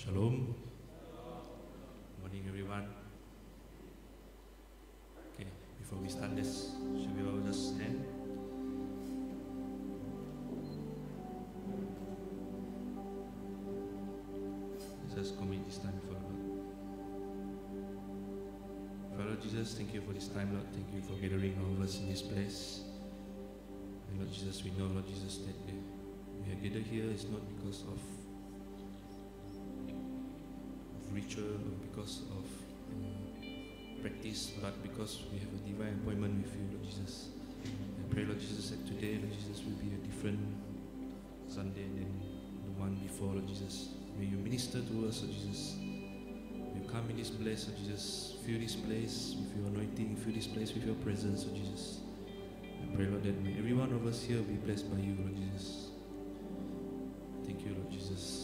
Shalom. Morning, everyone. Okay, before we start this, should we all just stand? Let's just commit this time before the Lord. Father Jesus, thank you for this time, Lord. Thank you for gathering all of us in this place. And Lord Jesus, we know, Lord Jesus, that we are gathered here is not because of ritual or because of practice, but because we have a divine appointment with you, Lord Jesus. I pray, Lord Jesus, that today, Lord Jesus, will be a different Sunday than the one before, Lord Jesus. May you minister to us, Lord Jesus. May you come in this place, Lord Jesus. Fill this place with your anointing. Fill this place with your presence, Lord Jesus. I pray, Lord, that may every one of us here be blessed by you, Lord Jesus. Thank you, Lord Jesus.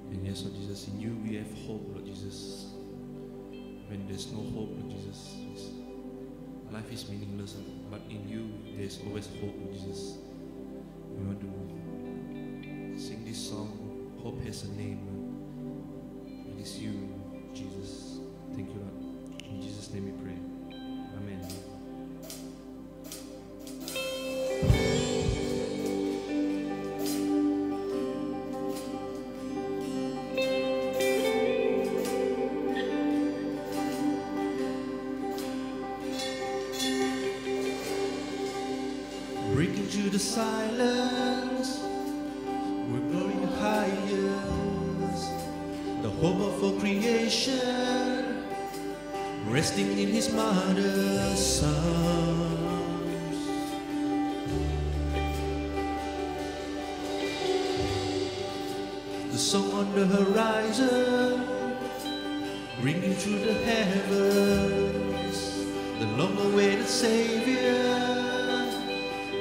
And yes, Lord Jesus, in you we have hope, Lord Jesus. When there's no hope, Lord Jesus, life is meaningless, but in you there's always hope, Lord Jesus. We want to sing this song, Hope Has a Name. It is you, Jesus. Thank you, Lord. In Jesus' name we pray. Amen. Breaking through the silence, we're growing higher. The hope of all creation, resting in His mother's arms. The song on the horizon, ringing through the heavens. The long-awaited Savior,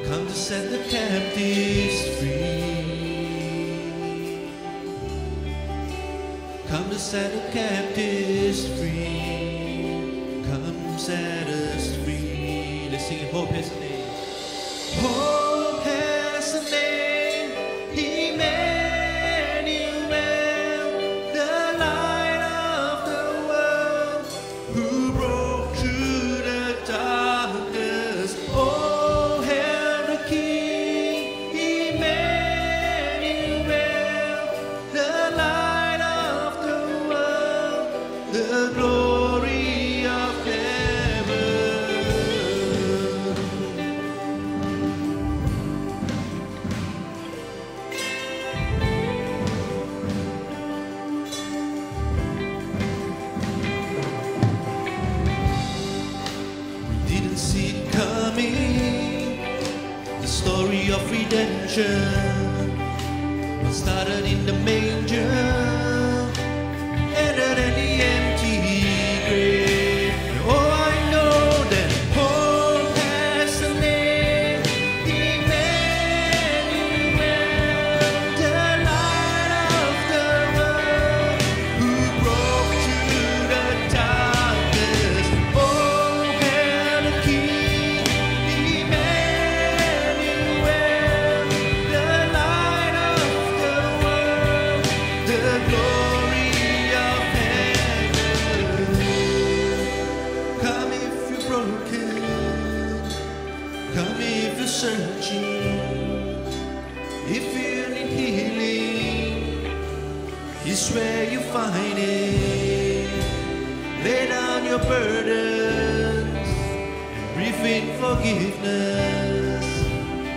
come to set the captives free. Come to set the captives free. Come set us free. Let's sing it. Hope has a name. Hope has a name. Emmanuel, the light of the world, who broke through the darkness. Oh, hail the King, Emmanuel, the light of the world, the glory of heaven. We didn't see it coming, the story of redemption was started in the manger, ended in the empty grave. Oh, I know that hope has a name, Emmanuel, the light of the world, who broke through the darkness. Oh, hail the King, Emmanuel, the light of the world, the glory of heaven. Come if you're broken, come if you're searching, if you need healing, it's where you find it. Lay down your burdens and breathe in forgiveness.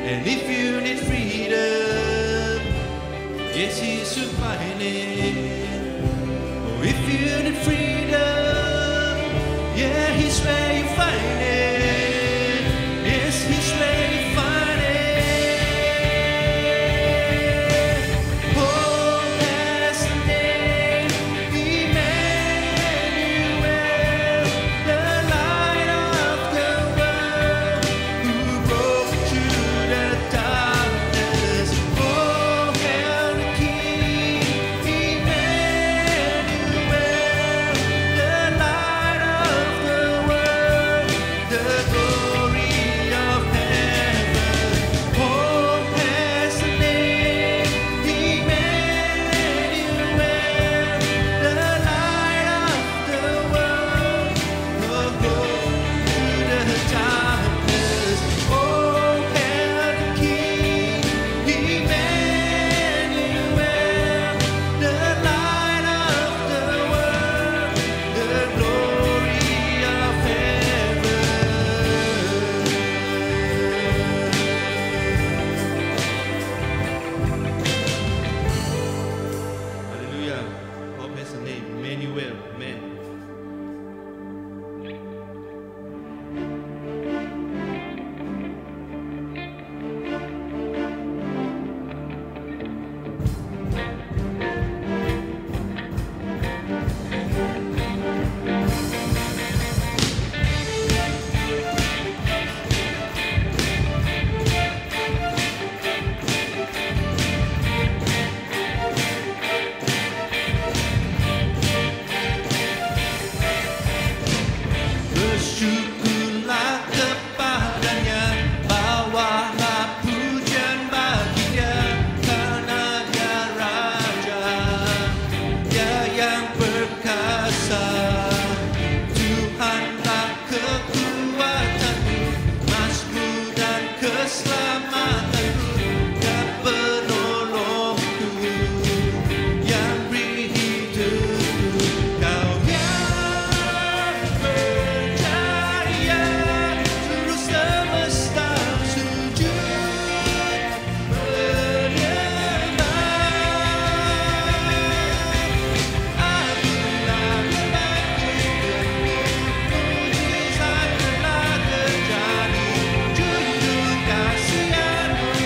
And if you need freedom, yes, He should find it. Oh, if you need freedom, yeah, He's where you find it. Yes, He's where you find it. Hope has a name, Emmanuel, the light of the world, who broke through the darkness. Oh, hail the King, Emmanuel, keselamatanku dan penolongku yang beri hidupku. Kau yang percaya seluruh semesta sujud menyembah. Akulah membantu, mujizat telah terjadi. Junjung kasihan-Mu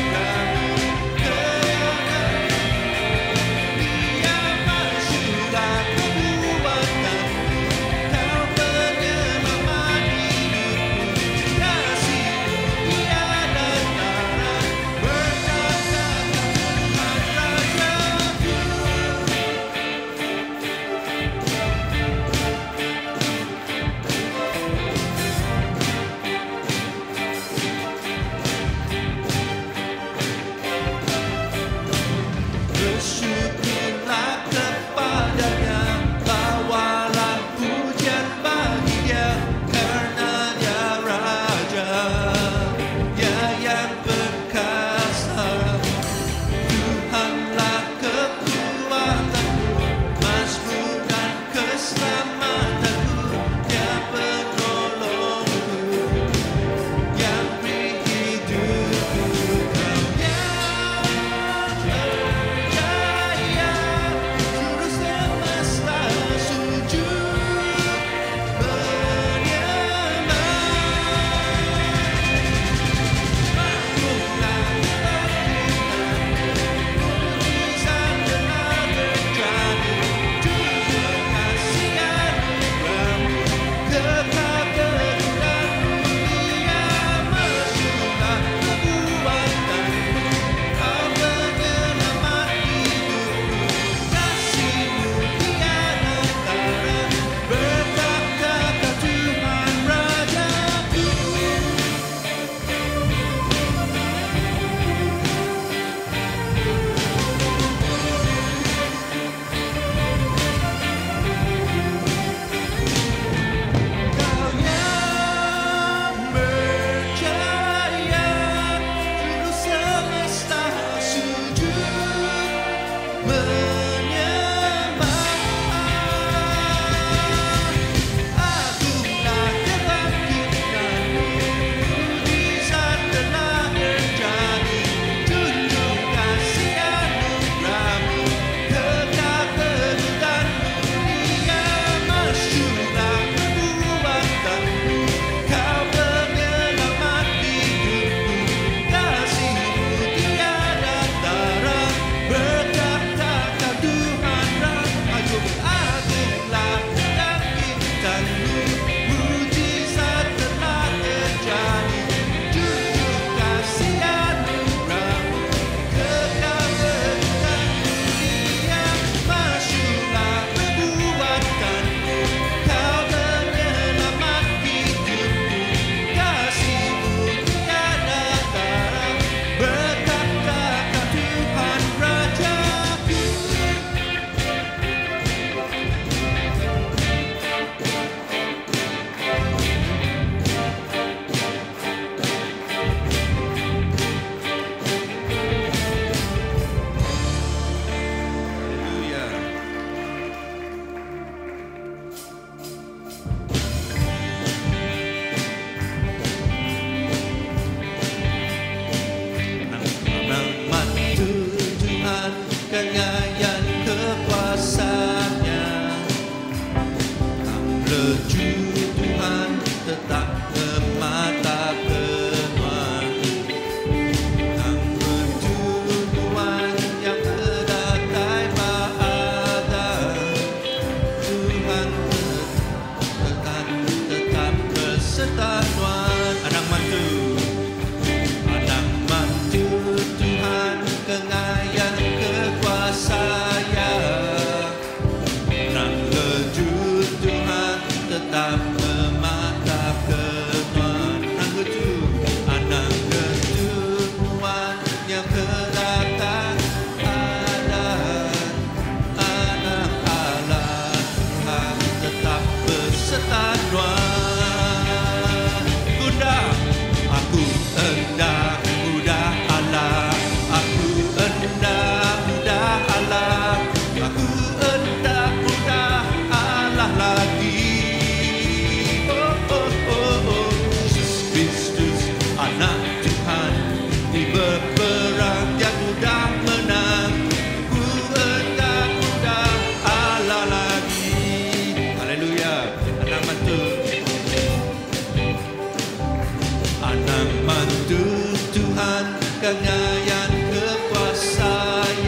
kengayaan kekuasaan.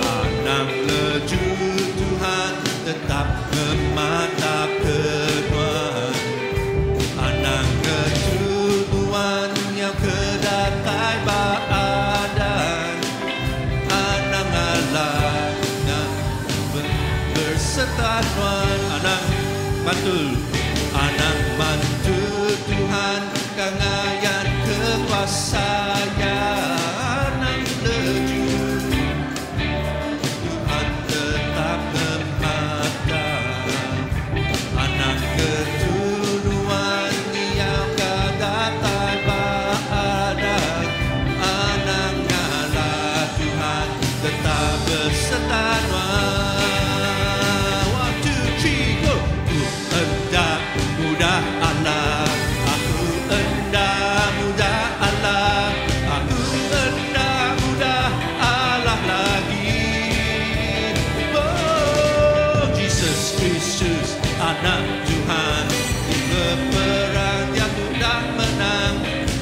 Anak leju Tuhan tetap mematap keduaan. Anak leju Tuhan yang kedatai badan. Anak Allah yang berserta Tuhan. Anak mantul, anak mantu Tuhan kengayaan kekuasaan. Anak leju Tuhan tetap mematap. Anak keturunan yang kedatai badan. Anak Allah Tuhan tetap berserta Tuhan. One, two, three, go. Aku hendak mudah Allah. Aku hendak mudah Allah. Aku hendak mudah Allah lagi. Oh, Jesus Kristus, anak Tuhan, di peperang yang mudah menang.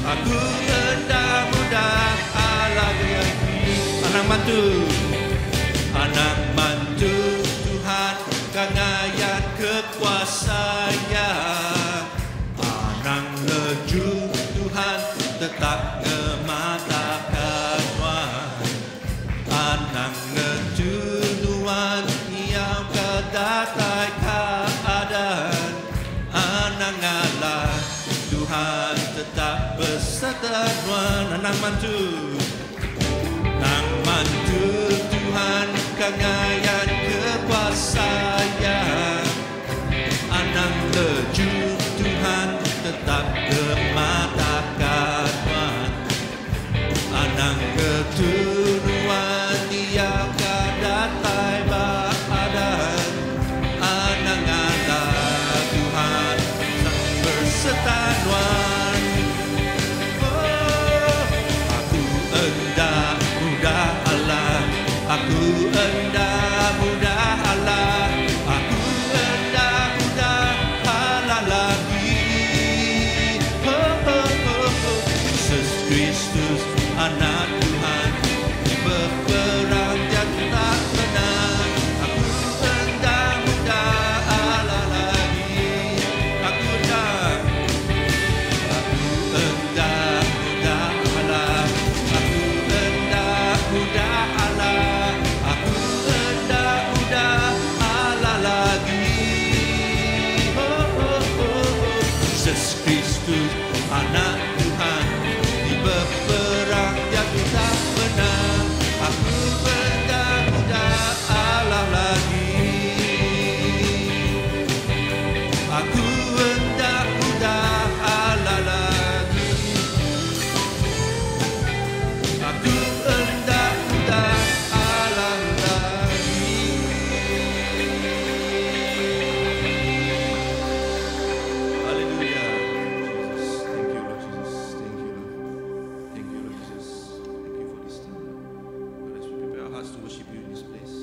Aku hendak mudah Allah lagi. Anak mantu Tuhan kengayaan kekuasaan. Anak leju Tuhan tetap mematapkan Tuhan. Anak leju Tuhan yang kedatai keadaan. Anak Allah Tuhan tetap berserta Tuhan. Anak mantu Tuhan kengayaan kekuasaan. Anak leju Tuhan tetap mematapkan Tuhan. Anak keturunan yang kedatai badan. Anak Allah Tuhan berserta Tuhan. Oh, aku hendak mudah Allah. Aku hendak mudah Allah. Aku hendak mudah Allah lagi. Oh, oh, oh, oh. Jesus Kristus anak Tuhan, berperang dan tak menang. Aku hendak mudah Allah lagi. Aku hendak mudah Allah. Aku hendak mudah Allah. Aku hendak mudah Allah lagi. Oh, oh, oh, oh. Jesus Kristus anak Tuhan, di berperang yang tak menang. Aku hendak mudah Allah lagi. Aku hendak mudah Allah lagi. Aku hendak mudah Allah lagi. Hallelujah. Jesus, thank you Lord Jesus. Thank you Lord. Thank you Lord Jesus. Thank you for this time. Lord, as we prepare our hearts to worship you in this place,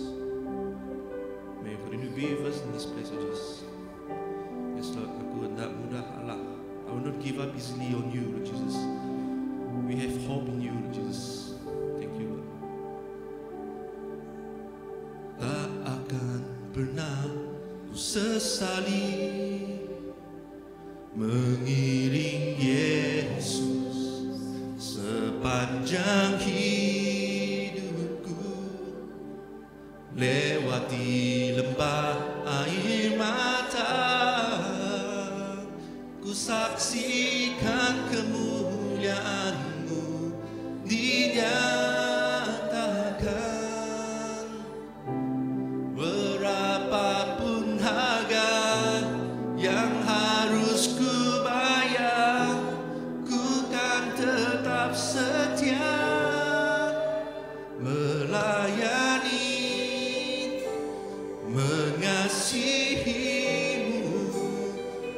may you continue to be with us in this place, Lord Jesus. Yes Lord, aku hendak mudah Allah. I will not give up easily on you, Lord Jesus. We have hope in you, Lord Jesus. Thank you, Lord. Tak akan pernah ku sesali mengiring Yesus sepanjang hidupku, lewati lembah air mata. Ku saksikan kemuliaan-Mu dinyatakan. Berapapun harga yang harus ku bayar, ku kan tetap setia melayani, mengasihi-Mu,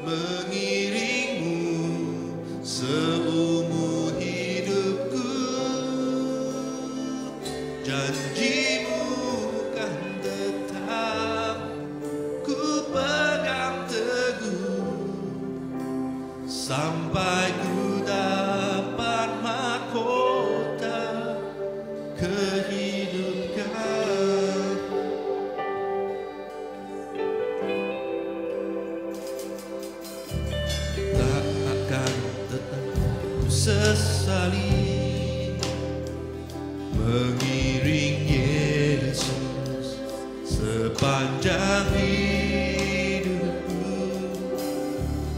mengiring-Mu seumur hidupku. Janji-Mu kan tetap ku pegang teguh sampai ku dapat mahkota sesali mengiring Yesus sepanjang hidupku,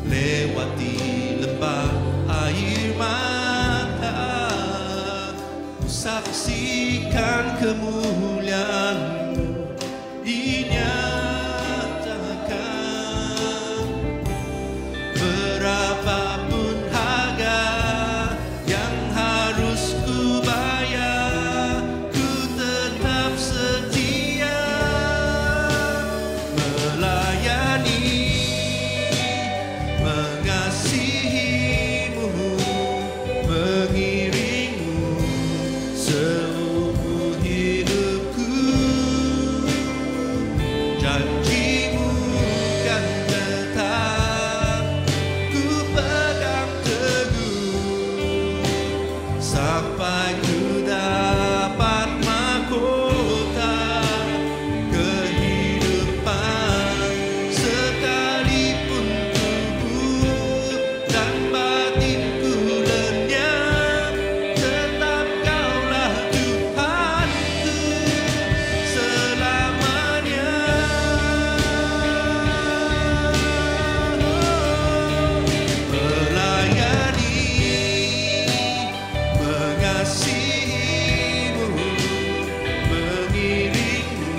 lewati lembah air mata, ku saksikan kemuliaan-Mu dinyatakan. Berapapun harga yang harus ku bayar, ku tetap setia melayani, mengasihi-Mu, mengiring-Mu seumur hidupku. Janji-Mu kan tetap ku pegang teguh, sampai ku dapat mahkota kehidupan. Sekalipun tubuh dan batinku lenyap, tetap Kaulah Tuhanku selamanya. Melayani, mengasihi-Mu, mengiring-Mu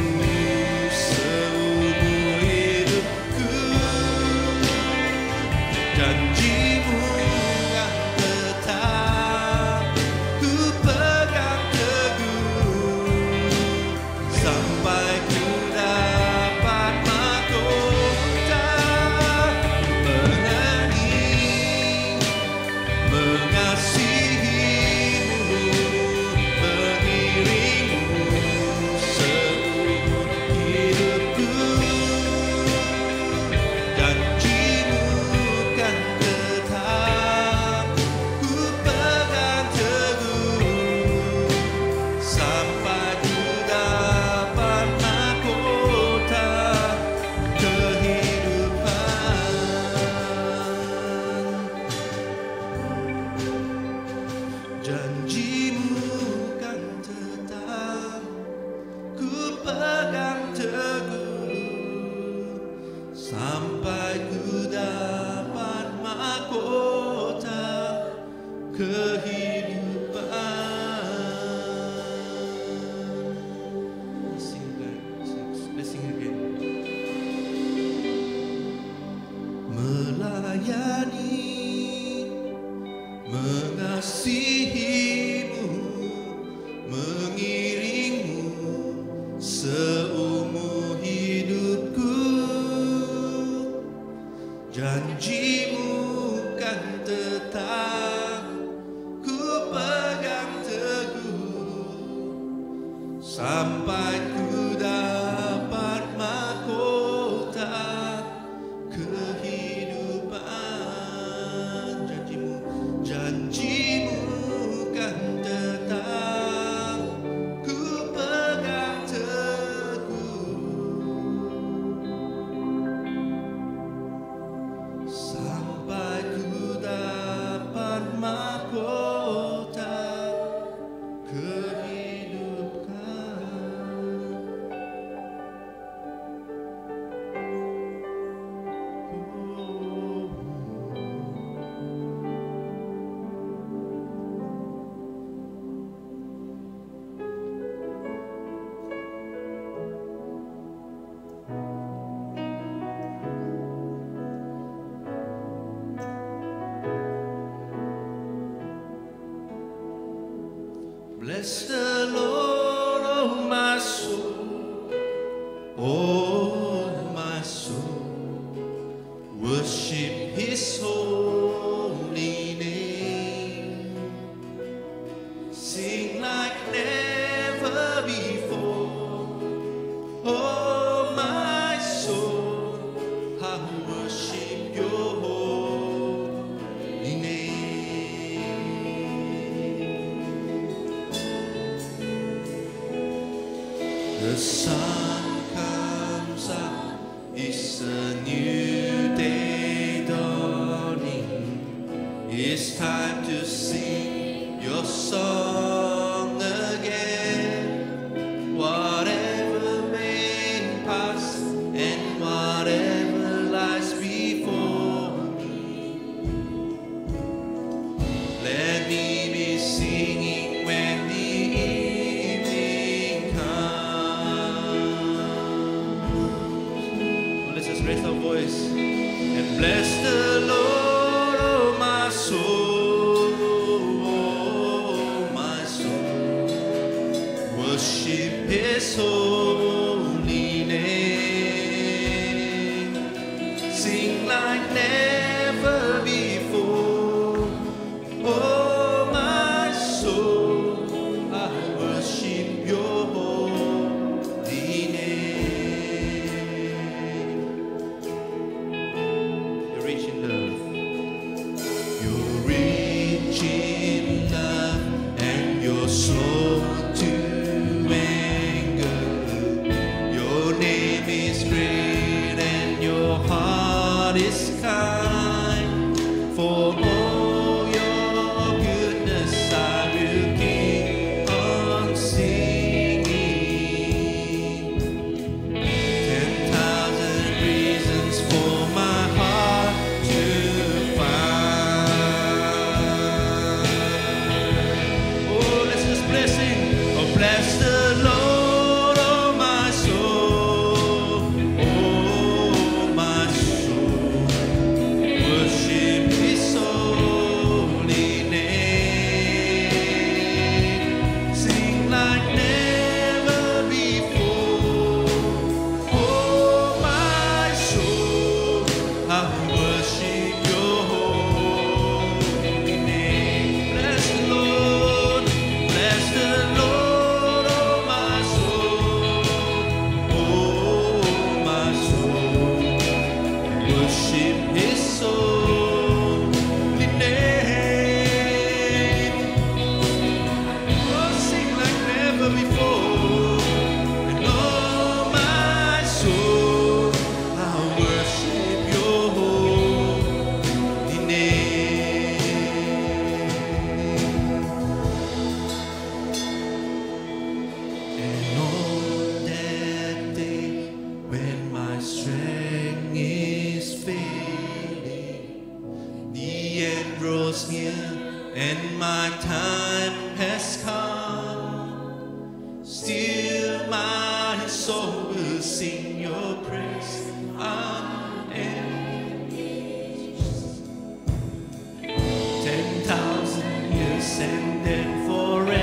seumur hidupku. Janji-Mu kan tetap ku pegang teguh, sampai ku dapat mahkota. Melayani, mengasihi-Mu, mengiring-Mu seumur hidupku. Janji-Mu kan tetap ku pegang teguh, sampai ku dapat mahkota kehidupan. Janji-Mu kan tetap ku pegang teguh, sampai ku dapat mahkota kehidupan. Let's sing again. Melayani, mengasihi-Mu, mengiring-Mu seumur hidupku. Janji-Mu kan tetap ku pegang teguh, sampai ku dapat mahkota kehidupan. Janji-Mu kan tetap ku pegang teguh, sampai ku dapat mahkota kehidupan. Bless the Lord, oh my soul, oh my soul, worship His holy name. Sing like never before, oh my soul, I worship Your holy name. The sun comes up, it's a new day dawning. It's time to sing and then forever.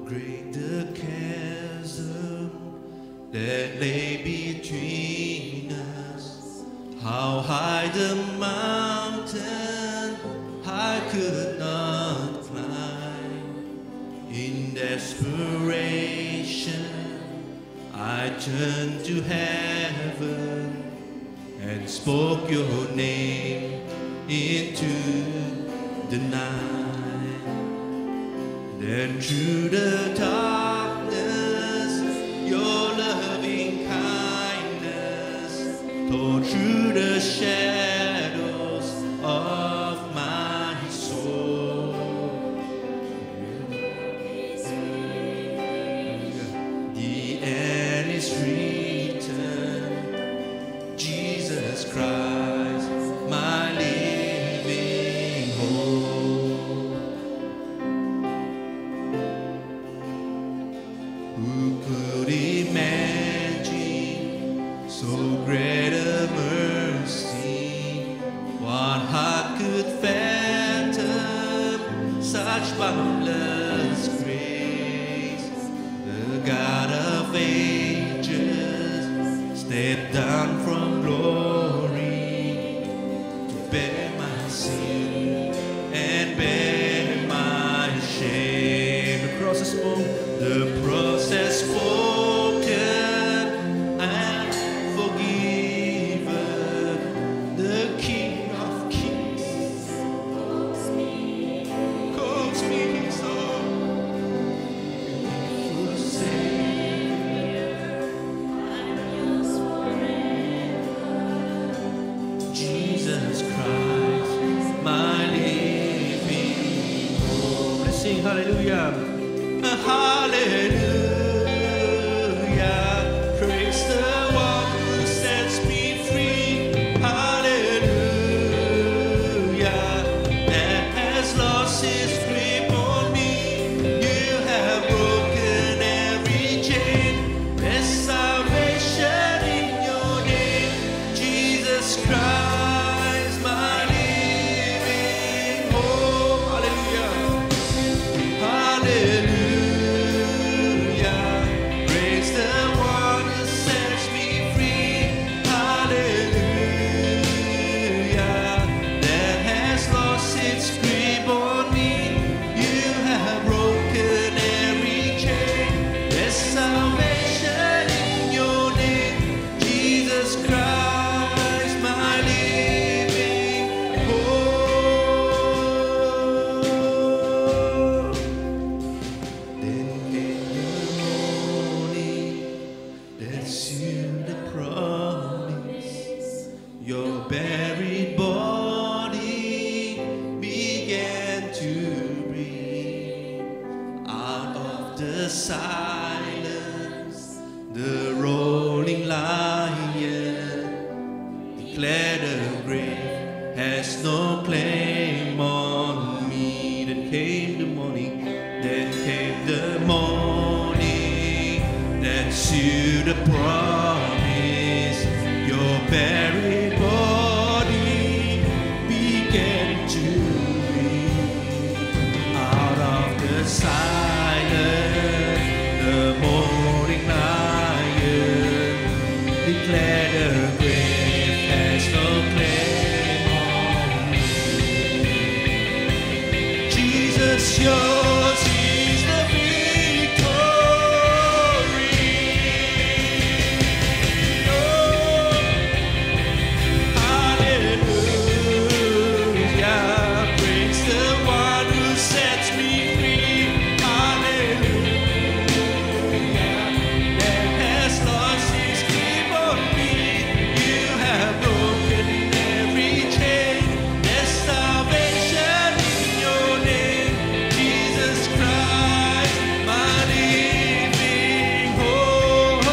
Great the chasm that lay between us, how high the mountain I could not climb. In desperation I turned to heaven and spoke your name into the night. Then through the darkness, your loving kindness tore through the shadows of my soul. The end is written, Jesus Christ, my living hope. Who could imagine so great a mercy? What heart could fathom such boundless grace? The God of ages stepped down from glory to bear my sin and bear my shame. The cross is spoken. The process spoken and forgiven. The King of Kings calls me his own. Beautiful Savior, I'm yours forever. Jesus Christ, my living hope. Let's sing hallelujah. Hallelujah, praise the one who sets me free. Hallelujah, that has lost his grip on me. You have broken every chain. There's salvation in your name, Jesus Christ, my living hope. Hallelujah, hallelujah. sealed the promise. Your buried body began to breathe. Out of the silence, the rolling lion declared the grave has no claim on me. Then came the morning, then came the morning that sealed the promise. Your buried body began to breathe. Out of the silence, the morning lion declared the grave has no claim on me. Jesus, yours is the victory. Oh, hallelujah. Praise the one who sets me free. Hallelujah. That has lost his grip on me. You have broken every chain. There's salvation in your name, Jesus Christ, my living hope.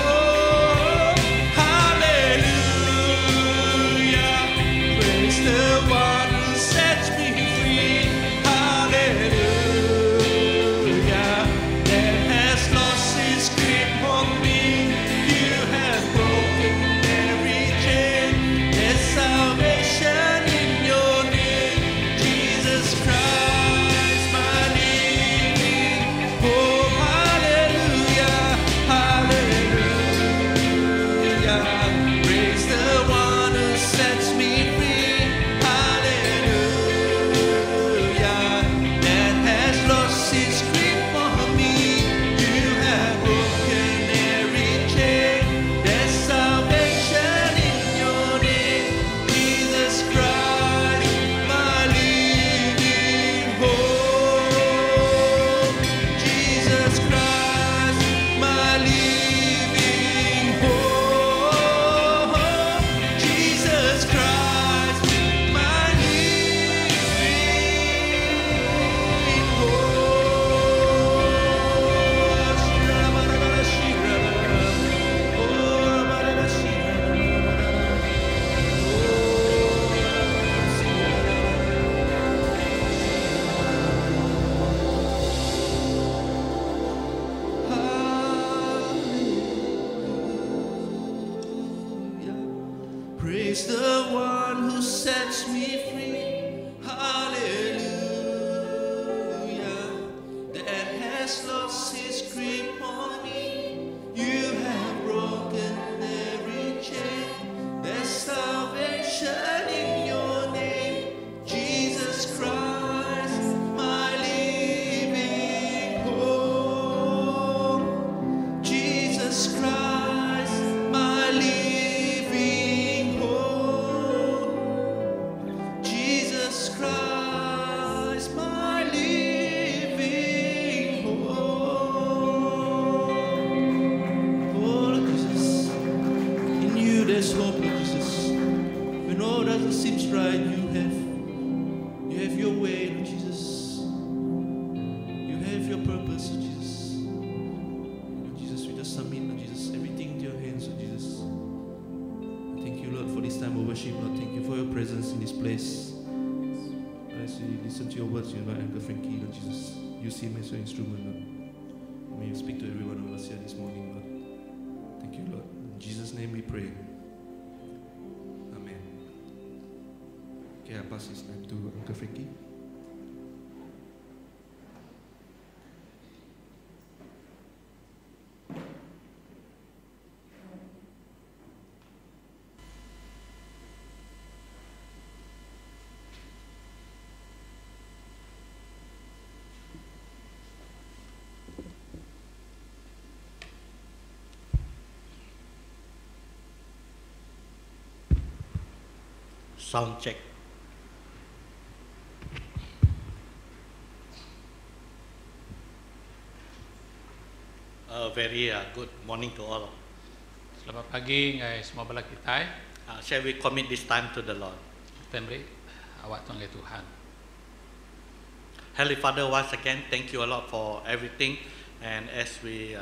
Hallelujah. Praise the one who sets me free. Hallelujah. That has lost his grip on me. You have broken every chain. There's salvation in your name, Jesus Christ, my living hope. Hallelujah. Hallelujah. Praise the one who sets me free. Hallelujah. That has lost his grip on me. You have broken every chain. There's salvation in your name, Jesus Christ, my living hope. Jesus Christ, my living hope. Jesus Christ, my living hope. Praise the one who sets me free. Hallelujah. That has lost his grip on me. You have broken every chain. There's salvation in your name, Jesus Christ, my living hope. Jesus Christ, my living hope. Jesus Christ, my living hope. Oh, Lord Jesus, in you there's hope, Lord Jesus. When all doesn't seem right, you have your way, Lord Jesus. You have your purpose, Lord Jesus. Lord Jesus, we just submit, Lord Jesus, everything into your hands, Lord Jesus. Thank you, Lord, for this time of worship, Lord. Thank you for your presence in this place. As we listen to your words, you invite Uncle Frankie, Lord Jesus. Use him as your instrument, Lord. May you speak to every one of us here this morning, Lord. Thank you, Lord. In Jesus' name we pray. Amen. Okay, I pass this time to Uncle Frankie. Sound check. Very good morning to all. Selamat pagi ngai semua bala kita. Shall we commit this time to the Lord? Kita beri awak tuan ngai Tuhan. Heavenly Father, once again, thank you a lot for everything. And as we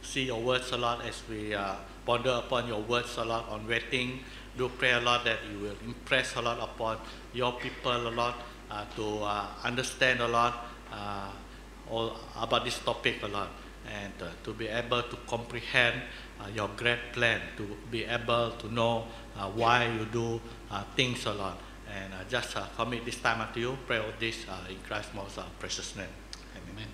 see your words a lot, as we ponder upon your words a lot on waiting, do pray a lot that you will impress a lot upon your people a lot to understand a lot all about this topic a lot, and to be able to comprehend your great plan, to be able to know why you do things a lot. And just commit this time unto you. Pray all this in Christ's most precious name. Amen.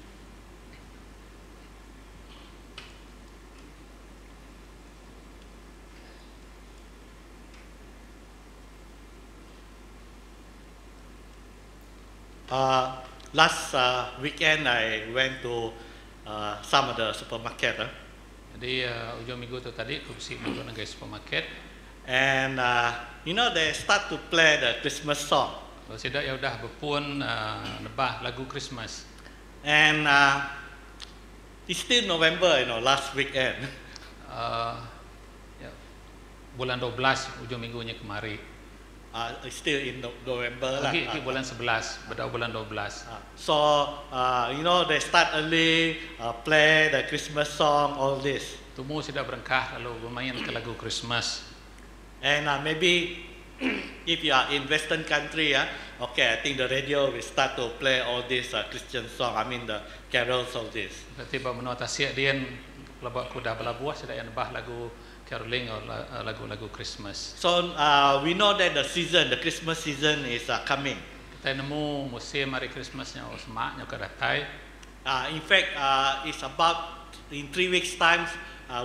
Last weekend I went to some of the supermarket, Jadi ujung minggu tu tadi aku bersih masuk ngai supermarket. and you know, they start to play the Christmas song, Kalau sidak ya udah berpun nebah lagu Christmas. and it's still November, you know, last weekend. Ya, bulan 12 ujung minggunya kemari. It's still in November lah. Lagi bulan 11, beda bulan 12. So you know, they start early, play the Christmas song, all this, Tumu sidak berengkah lalu bermain ke lagu Christmas. and maybe if you are in Western country, okay, I think the radio will start to play all this Christian song. I mean the carols, all this. Berarti ba menua tasik dian lebak kuda bala buah sidak yang nebah lagu caroling atau lagu-lagu Christmas. So we know that the season, the Christmas season is coming. Kita nemu musim hari Christmasnya semaknya ke datai. In fact, it's about in 3 weeks' time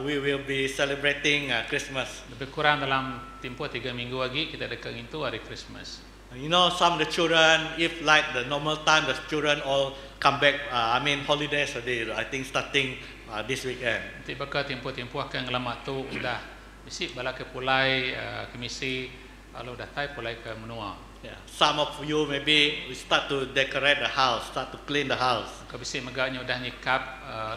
we will be celebrating Christmas. Lebih kurang dalam tempoh 3 minggu lagi kita dekat itu hari Christmas. You know, some of the children, if like the normal time, the children all come back. I mean, holidays already. I think starting this weekend. Nanti bakal tempoh-tempoh akan lama tu udah mesti bala ke pulai ke misi lalu datai pulai ke menua. Yeah. Some of you maybe we start to decorate the house, start to clean the house, Ke bisi megaknya udah nyikap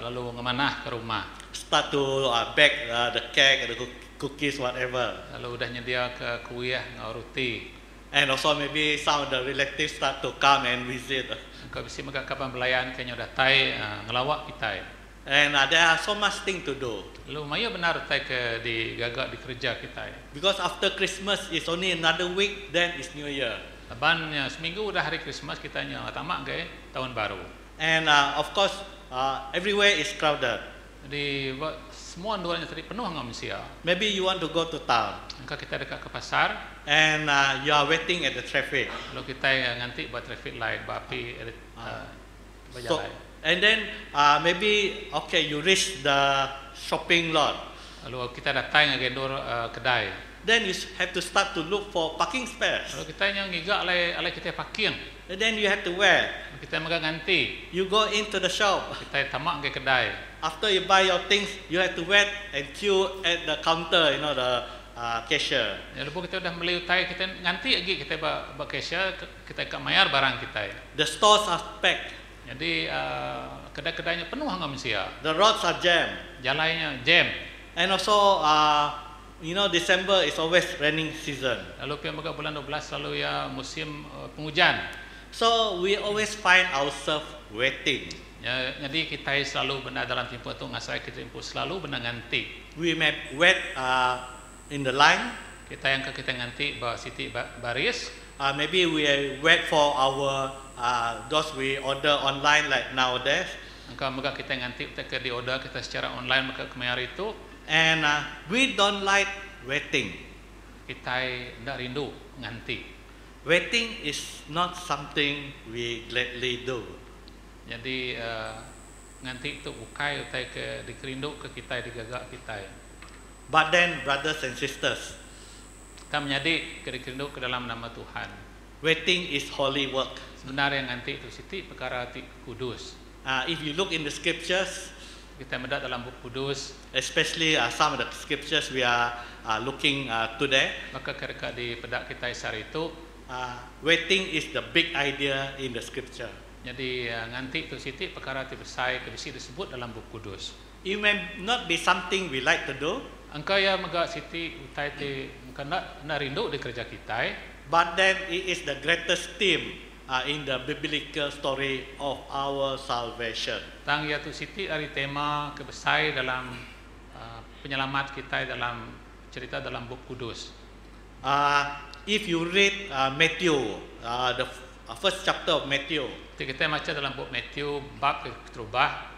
lalu ngemanah ke rumah. start to bake the cake, the cookies, whatever. Lalu udah nyedia ke kuih ngau roti. And also maybe some of the relatives start to come and visit. Ke bisi megak kapan belayan kenya datai ngelawak kita. And there are so much thing to do. Lalu maya benar datai ke di gagak di kerja kita. Because after Christmas is only another week, then it's New Year. Lebannya seminggu udah hari Christmas kita nya tamak ke tahun baru. And of course, everywhere is crowded. Jadi semua duanya tadi penuh ngam sia. Maybe you want to go to town, Maka kita dekat ke pasar, and you are waiting at the traffic. lalu kita nganti buat traffic light, bapi So, berjalan. and then maybe okay, you reach the shopping lot. Lalu kita datang ngendor kedai. Then you have to start to look for parking spares. Lalu kita yang ngigak alai kita parking. And then you have to wait. Kita maga nganti. You go into the shop. Kita tamak ke kedai. After you buy your things, you have to wait and queue at the counter. You know, the cashier. Ya lepas kita udah beli utai kita nganti lagi kita ba cashier kita ke mayar barang kita. The stores are packed. Jadi kedai-kedainya penuh ngam sia. The roads are jammed. Jalannya jam. And also, you know, December is always raining season. Lalu pi maga bulan 12 lalu ya musim penghujan. So we always find ourselves waiting. Ya, jadi kita selalu benar dalam tempoh itu ngasai kita tempoh selalu benar nganti. We may wait in the line. Kita yang kita nganti ba siti baris. Maybe we wait for our those we order online like nowadays. Maka maga kita nganti kita di order kita secara online maka kemayar itu. And we don't like waiting. Kita ndak rindu nganti. Waiting is not something we gladly do. Jadi nganti itu ukai utai ke dikerindu ke kita digagak kita. But then, brothers and sisters, Kita menjadi kerindu ke dalam nama Tuhan. waiting is holy work. Sebenarnya nganti itu siti perkara ti kudus. If you look in the scriptures, Kita mendak dalam buku kudus, especially some of the scriptures we are looking today, maka ketika di pedak kita hari itu, waiting is the big idea in the scripture. jadi nganti itu siti perkara ti bersai ke bisi disebut dalam buku kudus. It may not be something we like to do, Engkau ya maga Siti utai te kena na rindu di kerja kita. But then it is the greatest theme in the biblical story of our salvation. Tang ya tu Siti ari tema kebesai dalam penyelamat kita dalam cerita dalam buku Kudus. If you read Matthew, the first chapter of Matthew, Kita baca dalam buku Matthew bab keterubah.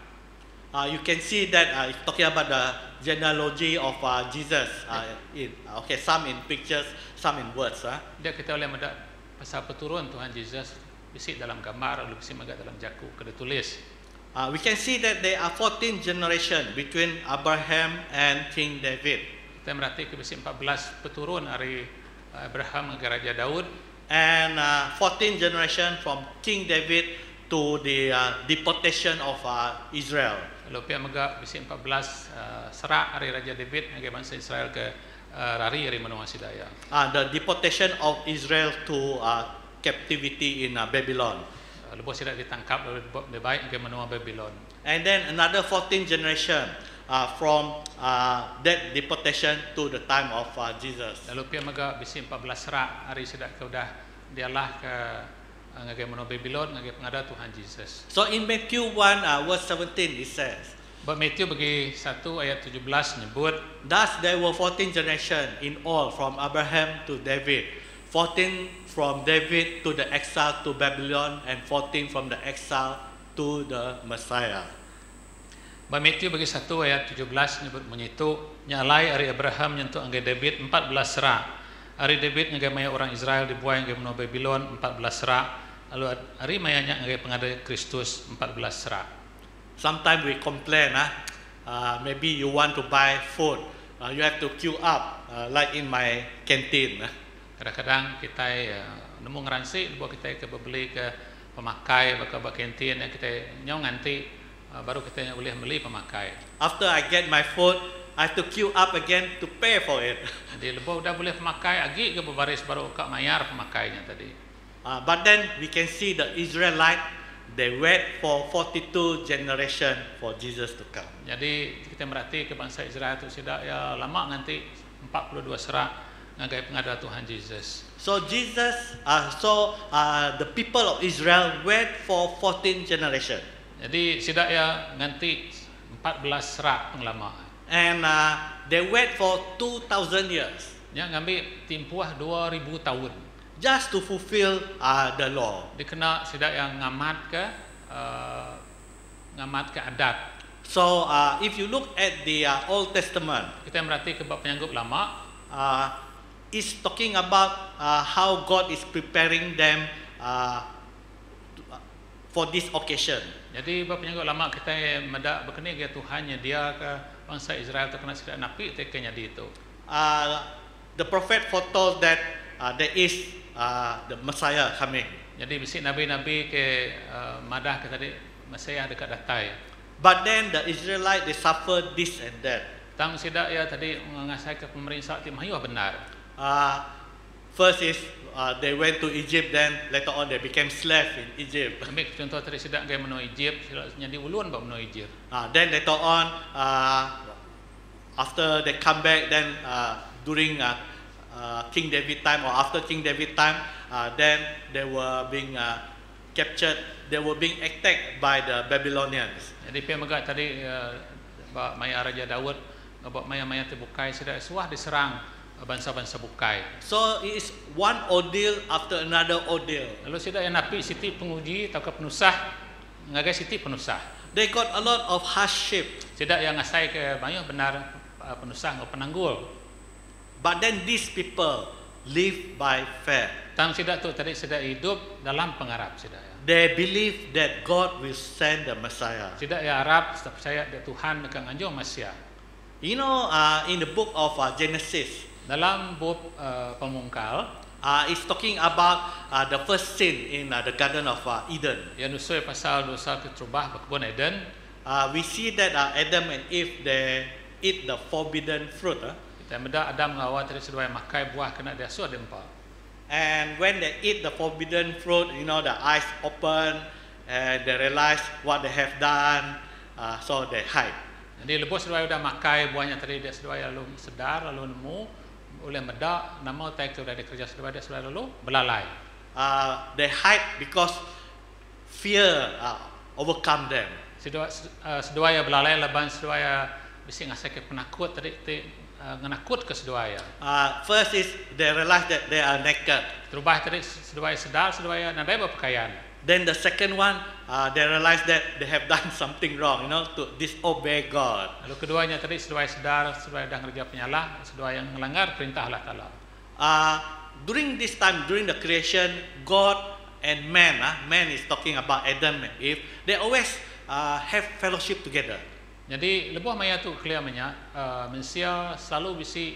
you can see that it's talking about the genealogy of Jesus. Some in pictures, some in words. Dia kita boleh mendak pasal peturun Tuhan Yesus bisik dalam gambar lalu bisik magat dalam jaku kada tulis. We can see that there are 14 generations between Abraham and King David. Kita merhati ke bisik 14 peturun dari Abraham ke Raja Daud. And 14 generation from King David to the deportation of Israel. Lalu pihak megak bisik 14 serak dari Raja David bagi bangsa Israel ke rari dari menua sidaya. The deportation of Israel to captivity in Babylon. Lepas tidak ditangkap lalu baik ke menua Babylon. And then another 14 generation from that deportation to the time of Jesus. Lalu pihak megak bisik 14 serak hari sudah sudah dialah ke ngagai menua Babylon ngagai pengada Tuhan Yesus. So in Matthew 1 verse 17 it says, Bab Matthew bagi 1 ayat 17 nyebut, thus there were 14 generation in all from Abraham to David, 14 from David to the exile to Babylon, and 14 from the exile to the Messiah. Bab Matthew bagi 1 ayat 17 nyebut menyitu nyalai hari Abraham nyentuh anggai David 14 serak. Hari David ngagai maya orang Israel dibuai ngagai menua Babylon 14 serak. Lalu hari mayanya ngagai pengada Kristus 14 serak. Sometimes we complain, maybe you want to buy food, you have to queue up, like in my canteen. Kadang-kadang kita nemu ngeransi buat kita ke beli ke pemakai ke kantin kita nyong nganti baru kita boleh beli pemakai. After I get my food, I have to queue up again to pay for it. Jadi lepas udah boleh pemakai agi ke berbaris baru kak mayar pemakainya tadi. But then we can see the Israelite, they wait for 42 generation for Jesus to come. Jadi kita merhati ke bangsa Israel itu sudah ya lama nanti 42 serak ngagai pengada Tuhan Yesus. So the people of Israel wait for 14 generation. Jadi sudah ya nanti 14 serak penglama. And they wait for 2,000 years. Yang ngambil timpuah 2000 tahun. Just to fulfill the law. Dikena sudah yang ngamat ke adat. So if you look at the Old Testament, kita merhati ke bab penyanggup lama, it's talking about how God is preparing them for this occasion. Jadi bab penyanggup lama kita medak berkeni ke Tuhannya dia ke bangsa Israel terkena sudah napi tekenya di itu. The prophet foretold that there is the Messiah coming. Jadi bisik nabi-nabi ke madah ke tadi Mesias dekat datai. But then the Israelite they suffer this and that. Tang sidak ya tadi mengasai ke pemerintah tim hayu benar. First is they went to Egypt, then later on they became slave in Egypt. Ambil contoh tadi sidak ke menua Egypt, jadi ulun bab menua Egypt. Then later on after they come back, then during King David time or after King David time, then they were being captured, they were being attacked by the Babylonians. Jadi pihak megak tadi bab maya Raja Daud, bab maya terbukai sudah suah diserang bangsa-bangsa bukai. So it is one ordeal after another ordeal. Lalu sudah yang napi siti penguji atau penusah ngagai siti penusah. They got a lot of hardship. Tidak yang ngasai ke banyak benar penusah atau penanggul. But then these people live by faith. Tang sidak tu tadi sudah hidup dalam pengharap sidak ya. They believe that God will send the Messiah. Sidak ya harap percaya dia Tuhan akan anjung Mesias. You know, in the book of Genesis, dalam bab Pemungkal, it's talking about the first sin in the Garden of Eden. Yang nusui pasal dosa keterubah kebun Eden. We see that Adam and Eve they eat the forbidden fruit. Kita mendak Adam ngawat tadi sedua makai buah kena dia suah dempa. And when they eat the forbidden fruit, you know, the eyes open and they realize what they have done, so they hide. Jadi lepas sedaya dah makai buahnya tadi dia sedaya lalu sedar lalu nemu oleh medak nama tak sudah dikerja sedaya lalu belalai. They hide because fear overcome them. Sedaya belalai laban sedaya bisi ngasih ke penakut tadi ngenakut ke sedaya. First is they realize that they are naked. Terubah tadi sedaya sedar sedaya nadai berpakaian. Then the second one, they realize that they have done something wrong, to disobey God. Lalu keduanya tadi sedaya sedar sedaya dah kerja penyalah sedaya yang melanggar perintah Allah Taala. During this time, during the creation, God and man is talking about Adam and Eve, they always have fellowship together. Jadi lebuh maya tu kelihatannya manusia selalu bisi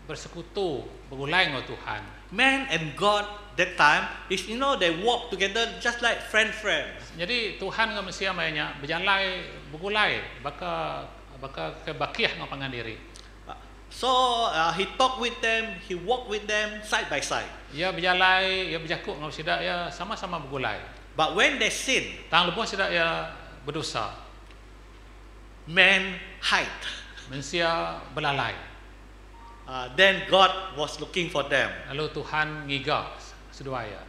bersekutu bergulai dengan Tuhan. Man and God that time is they walk together just like friends. Jadi Tuhan dengan manusia mayanya berjalan bergulai baka kebakiah dengan pangandiri. So he talk with them, he walk with them side by side. Ia berjalan, ia berjakuk dengan sidak, ia sama-sama bergulai. But when they sin, tang lebuh sidak ia berdosa. Man hide. Manusia belalai. Then God was looking for them. Lalu Tuhan ngiga sedaya.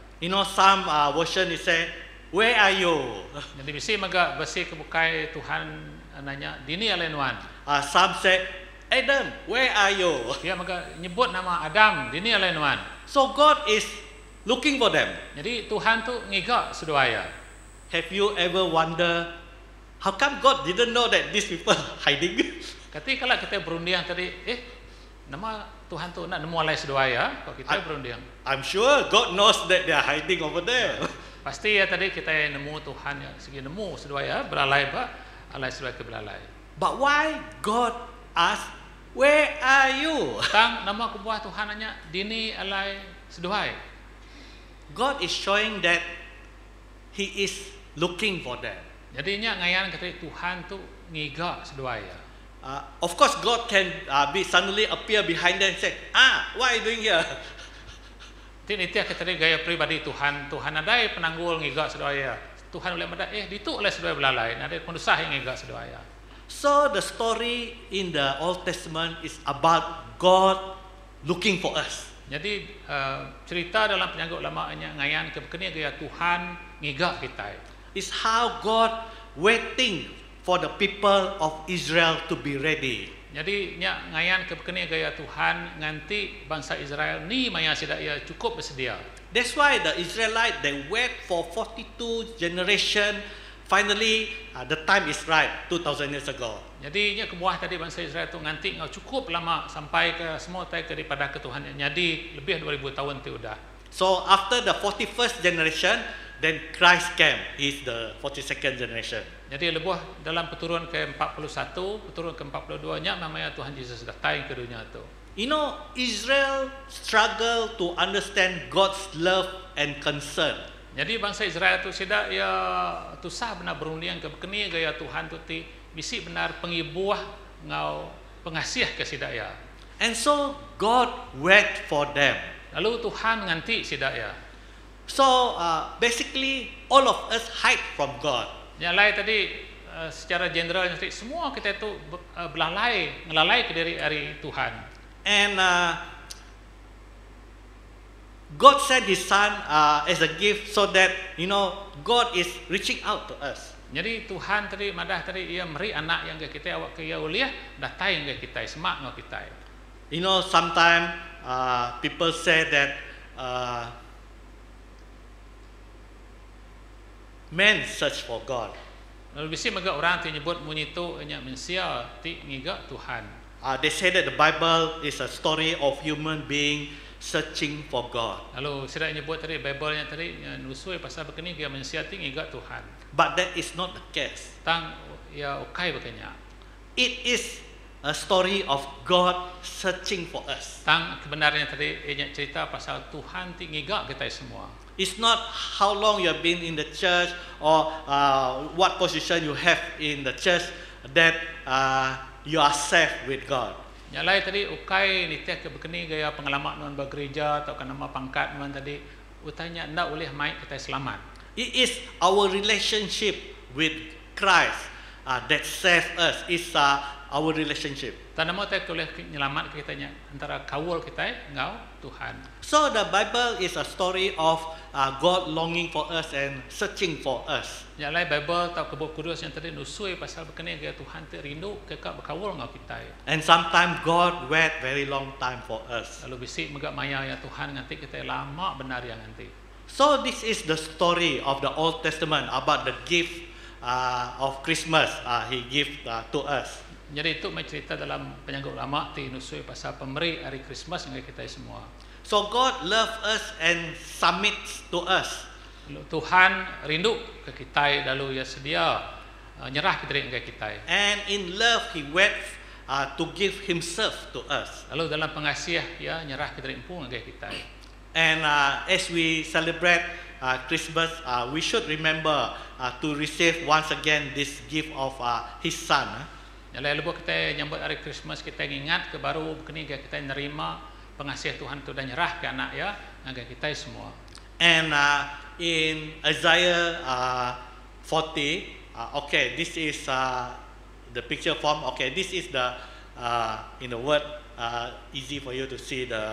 Some version is say, where are you? Jadi bisi maga basi kebukai Tuhan nanya dini alenuan. Some say, Adam, where are you? Dia maga nyebut nama Adam dini alenuan. So God is looking for them. Jadi Tuhan tu ngiga sedaya. Have you ever wonder how come God didn't know that these people hiding? Ketika kita berunding tadi, nama Tuhan tu nak nemu alai sedaya, kalau kita berunding. I'm sure God knows that they are hiding over there. Pasti ya tadi kita nemu Tuhan ya segi nemu sedaya belalai alai sedaya ke belalai. But why God ask, where are you? Tang nama kebuah Tuhan hanya dini alai sedaya. God is showing that He is looking for them. Jadinya ngayan kata Tuhan tu ngiga sedaya. Of course God can be suddenly appear behind them and say, what are you doing here? Ini tiap kita gaya pribadi Tuhan adai penanggul ngiga sedaya. Tuhan boleh mada ditu oleh sedaya belalai, ada pendusah yang ngiga sedaya. So the story in the Old Testament is about God looking for us. Jadi cerita dalam penyangguk lamanya ngayan kebekeni gaya Tuhan ngiga kita. Is how God waiting for the people of Israel to be ready. Jadi nya ngayan kebekeni gaya Tuhan nganti bangsa Israel ni maya sida ia cukup bersedia. That's why the Israelite they wait for 42 generation. Finally the time is right 2000 years ago. Jadi nya kebuah tadi bangsa Israel tu nganti ngau cukup lama sampai ke semua tai daripada ke Tuhan. Jadi lebih 2000 tahun tu dah. So after the 41st generation, then Christ came. He is the 42nd generation. Jadi lebuh dalam peturun ke-41, peturun ke-42 nya namanya Tuhan Yesus datang ke dunia tu. Israel struggle to understand God's love and concern. Jadi bangsa Israel tu sida ia tusah benar berunding ke bekeni gaya Tuhan tu ti bisi benar pengibuah ngau pengasih ke sida ia. And so God wait for them. Lalu Tuhan nganti sida ia. So basically all of us hide from God. Yang lain tadi secara general semua kita tu belalai ngelalai ke diri dari Tuhan. And God sent His Son as a gift so that God is reaching out to us. Jadi Tuhan tadi madah tadi ia meri anak yang ke kita awak ke ia uliah datang ke kita semak ngau kita. Sometimes people say that men search for God. Lalu bisi maga orang tu nyebut munyi tu nya manusia ti ngiga Tuhan. They say that the Bible is a story of human being searching for God. Lalu sira nyebut tadi Bible nya tadi nusui pasal begini dia manusia ti ngiga Tuhan. But that is not the case. Tang ya ukai begenya. It is a story of God searching for us. Tang kebenarannya tadi nya cerita pasal Tuhan ti ngiga kita semua. It's not how long you have been in the church or what position you have in the church that you are safe with God. Yang lain tadi ukai nitiah ke begini gaya pengalaman non bergereja atau nama pangkat non tadi utanya ndak boleh mai kita selamat. It is our relationship with Christ that saves us is our relationship. Tanda mo tayo boleh nyelamat kita nya antara kawul kita ngau Tuhan. So the Bible is a story of God longing for us and searching for us. Nya lai Bible tau kebuk kudus yang tadi nusui pasal berkenaan ke Tuhan tu rindu ke berkawul ngau kita. And sometimes God wait very long time for us. Lalu bisik megak maya ya Tuhan nganti kita lama benar yang nanti. So this is the story of the Old Testament about the gift of Christmas He give to us. Jadi itu mai cerita dalam penyanggut lama ti nusui pasal pemberi hari Christmas dengan kita semua. So God love us and submits to us. Lalu Tuhan rindu ke kita lalu ya sedia nyerah kita dengan kita. And in love He wait to give Himself to us. Lalu dalam pengasiah ya nyerah kita dengan kita. And as we celebrate Christmas, we should remember to receive once again this gift of His Son. Jadi lepas kita nyambut hari Christmas kita ingat ke baru kini kita nerima pengasiah Tuhan tu dan nyerah ke anak ya dengan kita semua. And in Isaiah 40, okay, this is the picture form. Okay, this is the in the word easy for you to see the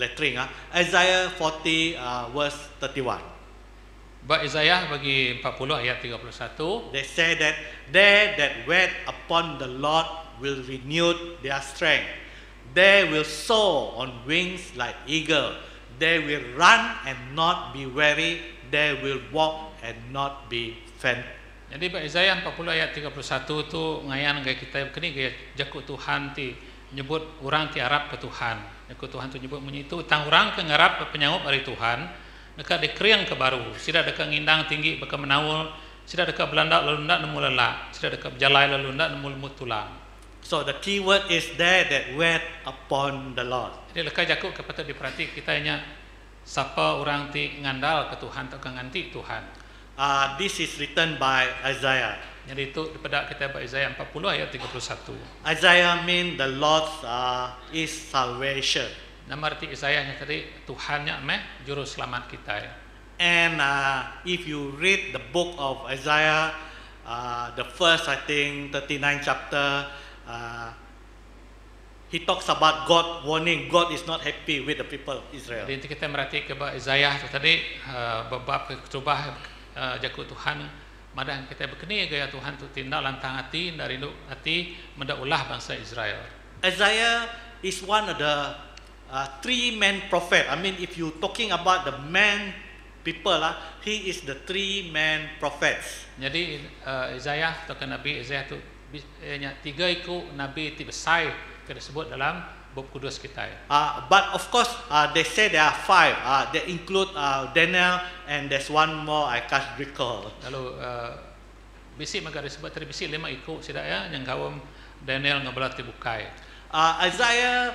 lettering. Isaiah 40 verse 31. Ba Isaiah bagi 40 ayat 31. They say that they that wait upon the Lord will renew their strength. They will soar on wings like eagle. They will run and not be weary. They will walk and not be faint. Jadi ba Isaiah 40 ayat 31 tu ngayan gaya kita kini gaya jakut Tuhan ti nyebut orang ti Arab ke Tuhan. Jakut Tuhan tu nyebut menyitu tang orang ke ngarap penyanggup dari Tuhan. Dekat dekriang ke baru, sida dekat ngindang tinggi beka menawul, sida dekat belandak lalu ndak nemu lelak, sida dekat berjalai lalu ndak nemu lemut tulang. So the key word is there that wait upon the Lord. Jadi lekat jakuk kepatut diperhati kita nya siapa orang ti ngandal ke Tuhan atau nganti Tuhan. This is written by Isaiah. Jadi itu daripada kita baca Isaiah 40 ayat 31. Isaiah mean the Lord is salvation. Nama arti Isaiah tadi Tuhannya meh juru selamat kita. And if you read the book of Isaiah, the first I think 39 chapter, he talks about God warning. God is not happy with the people of Israel. Jadi kita merhati ke Isaiah tadi bab ketubah jakut Tuhan madah kita berkeni gaya Tuhan tu tindak lantang hati dari hati mendak ulah bangsa Israel. Isaiah is one of the three main prophet. I mean, if you talking about the main people, he is the three main prophets. Jadi Isaiah atau Nabi Isaiah tu tiga iku nabi ti besar kita sebut dalam bab kudus kita. But of course, they say there are five. They include Daniel, and there's one more I can't recall. Lalu bisi maka disebut tadi bisi lima iku sida ya yang kawam Daniel ngabelat ti bukai. Isaiah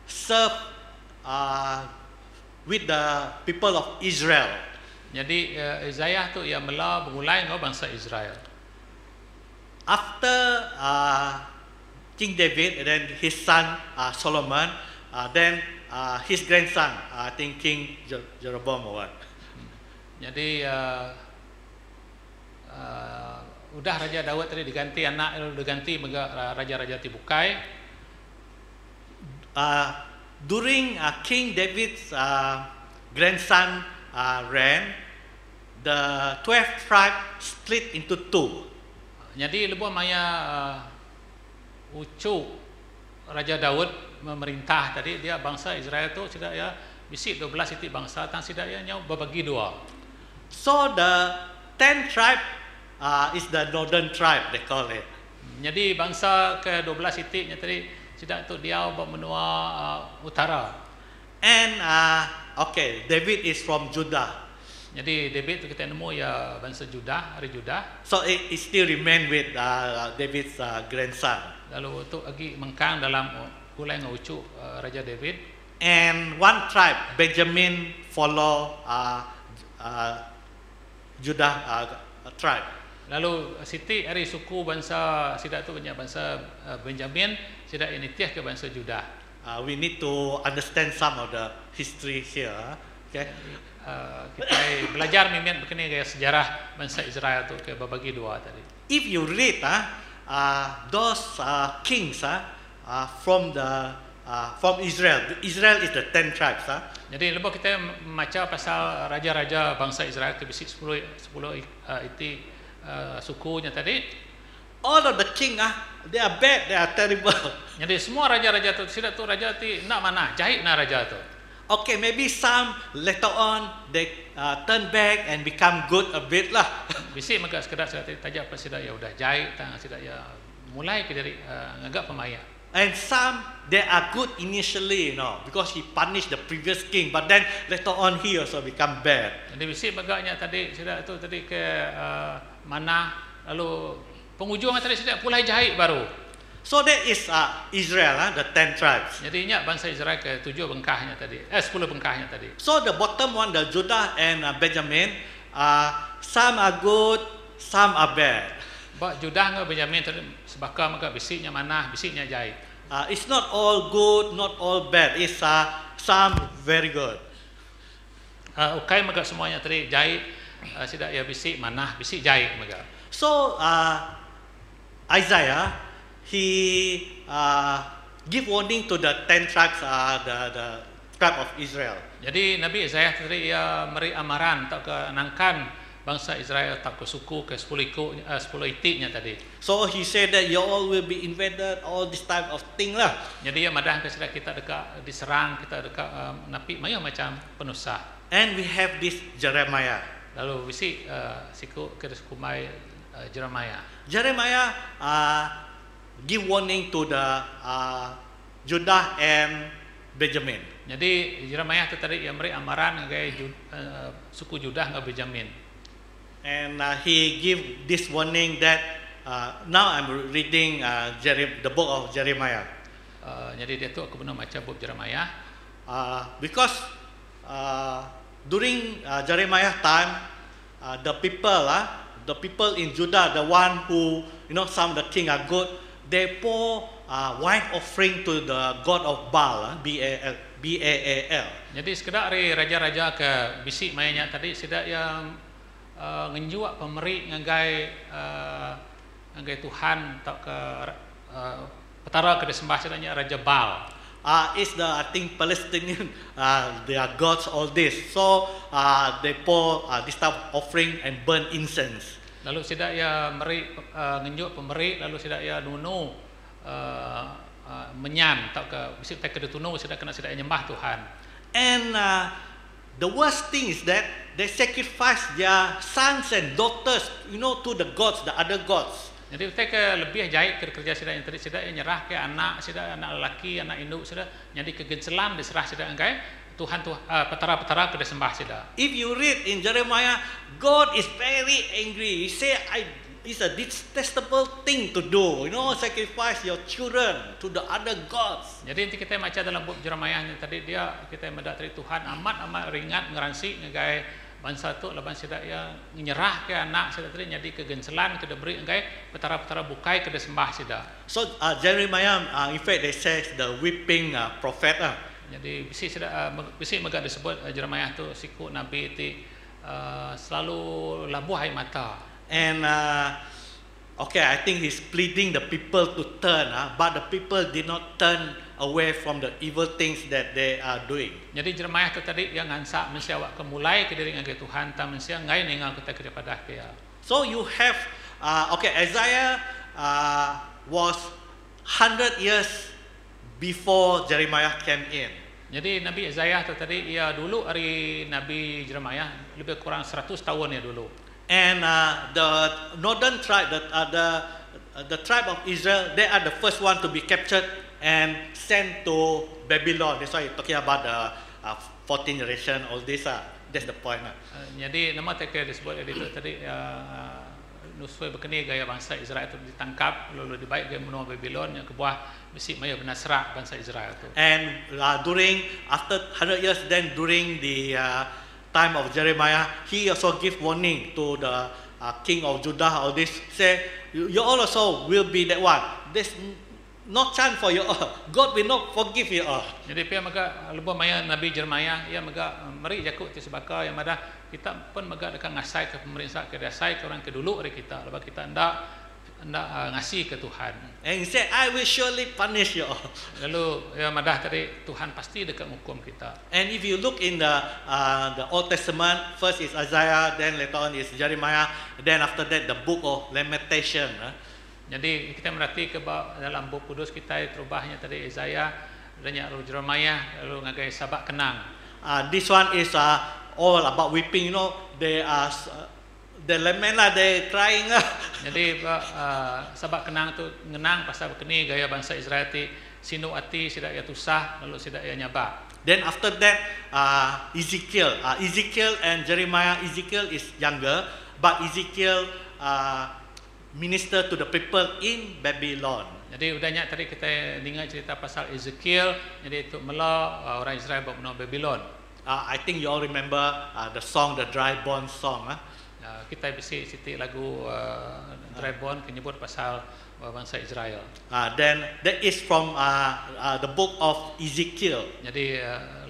served with the people of Israel. Jadi Isaiah tu ia mela berulai ngau bangsa Israel. After King David and then his son Solomon, then his grandson, I think King Jeroboam or what. Jadi udah Raja Daud tadi diganti anak diganti raja-raja ti bukai. During King David's grandson reign, the 12 tribes split into two. Jadi lebuh maya ucu Raja Daud memerintah tadi dia bangsa Israel tu sudah ya bisi 12 titik bangsa tang sudah ya nyau berbagi dua. So the 10 tribe is the northern tribe, they call it. Jadi bangsa ke-12 titiknya tadi tidak tu dia menua utara. And okay, David is from Judah. Jadi David tu kita nemu ya bangsa Judah, hari Judah. So it still remain with David's grandson. Lalu tu lagi mengkang dalam kulai ngucu Raja David. And one tribe, Benjamin, follow Judah tribe. Lalu siti hari suku bangsa sidak tu banyak bangsa Benjamin, sidak ini tiah ke bangsa Judah. We need to understand some of the history here. Okay. Kita belajar mimian begini gaya sejarah bangsa Israel tu ke berbagi dua tadi. If you read those kings from Israel. Israel is the 10 tribes. Jadi lepas kita membaca pasal raja-raja bangsa Israel ke bisi 10 sukunya tadi. All of the king they are bad, they are terrible. Jadi semua raja-raja tu tidak tu raja ti nak mana jahit na raja tu. Okay, maybe some later on they turn back and become good a bit lah. Bisi maka sekedar tajak apa sudah ya udah jahit tang sudah ya mulai ke dari agak pemaya. And some they are good initially, because he punished the previous king, but then later on he also become bad. Jadi bisi maganya tadi sudah tu tadi ke mana lalu penghujung tadi sudah mulai jahit baru. So that is Israel, the 10 tribes. Jadi ingat bangsa Israel ke 7 bengkahnya tadi, 10 bengkahnya tadi. So the bottom one, the Judah and Benjamin, some are good, some are bad. Bak Judah dengan Benjamin tadi sebakar maka bisiknya mana, bisiknya jahit. It's not all good, not all bad. It's some very good. Ukai maka semuanya tadi jahit, sidak ya bisik mana, bisik jahit maka. So Isaiah, he give warning to the 10 tribes, the tribe of Israel. Jadi Nabi Isaiah tadi ia beri amaran tak ke nangkan bangsa Israel tak ke suku ke 10 itiknya tadi. So he said that you all will be invaded, all this type of thing lah. Jadi ia madah ke sudah kita dekat diserang, kita dekat napi maya macam penusah. And we have this Jeremiah. Lalu bisi siku ke sukumai Jeremiah. Jeremiah give warning to the Judah and Benjamin. Jadi Jeremiah tu tadi ia beri amaran ngai suku Judah dengan Benjamin. And he give this warning that now I'm reading the book of Jeremiah. Jadi dia tu aku benar baca buku Jeremiah. Because during Jeremiah time, the people in Judah, the one who some of the king are good, they pour wine offering to the god of Baal, B-A-A-L. Jadi sekedar hari raja-raja ke bisik mainnya tadi sedak yang ngenjuak pemeri ngagai Tuhan tak ke petara ke disembah sedanya raja Baal. It's the I think Palestinian their gods all this. So they pour this type of offering and burn incense. Lalu sidak ya meri ngenjuk pemberi lalu sidak ya nunu menyan tak ke bisik tak ke tunu sidak kena sidak nyembah Tuhan. And the worst thing is that they sacrifice their sons and daughters, to the gods, the other gods. Jadi kita lebih jahit kerja sidak yang tadi sidak nyerah ke anak lelaki, anak induk sidak jadi kegencelan diserah sidak engkai Tuhan petara-petara ke disembah sidak. If you read in Jeremiah, God is very angry. He say it's a detestable thing to do, sacrifice your children to the other gods. Jadi nanti kita baca dalam buku Jeremiah tadi dia kita mendatari Tuhan amat ringat ngeransi ngegai bangsa tu laban sidak ya nyerah ke anak sidak tadi jadi kegencelan ke diberi engkai petara-petara bukai ke disembah sidak. So Jeremiah in fact they say the weeping prophet. Jadi bisi megak disebut Jeremiah tu siku nabi ti selalu labuh air mata. And okay, I think he's pleading the people to turn, but the people did not turn away from the evil things that they are doing. Jadi Jeremiah tu tadi yang ngansa mesti awak kemulai ke diri ngai Tuhan ta mesti ngai ningal kita kepada dia. So you have Isaiah was 100 years before Jeremiah came in. Jadi Nabi Isaiah tu tadi ia dulu hari Nabi Jeremiah lebih kurang 100 tahun ya dulu. And the northern tribe, the tribe of Israel, they are the first one to be captured and sent to Babylon. That's why you're talking about the 14th generation, all this. That's the point. Jadi nama teka disebut itu tadi nusui berkeni gaya bangsa Israel itu ditangkap lalu dibaik gaya menua Babylon yang kebuah besi maya benasra bangsa Israel itu. And after 100 years, then during the time of Jeremiah, he also give warning to the king of Judah, all this, say, you all also will be that one. no chance for you all. God will not forgive you all. Jadi pia maga lupa maya Nabi Jeremiah ia maga meri jakuk ti sebaka yang madah kita pun maga dekat ngasai ke pemerintah ke dasai ke orang kedulu dari kita lepas kita ndak ngasih ke Tuhan. And he said, I will surely punish you all. Lalu ya madah tadi Tuhan pasti dekat hukum kita. And if you look in the Old Testament, first is Isaiah, then later on is Jeremiah, then after that the book of Lamentation. Jadi kita merhati ke dalam buku kudus kita terubahnya tadi Isaiah dan lalu Jeremiah lalu ngagai sabak kenang. This one is all about weeping. You know, they are the lament lah, they crying. Jadi sabak kenang tu ngenang pasal kini gaya bangsa Israel ti sinu ati sidak ya tusah lalu sidak ya nyaba. Then after that Ezekiel and Jeremiah. Ezekiel is younger, but Ezekiel minister to the people in Babylon. Jadi udahnya tadi kita dengar cerita pasal Ezekiel, jadi itu mela orang Israel bawa Babylon. I think you all remember the song, the Dry Bones song. Kita bisi siti lagu Dry Bone menyebut pasal bangsa Israel. Then that is from the book of Ezekiel. Jadi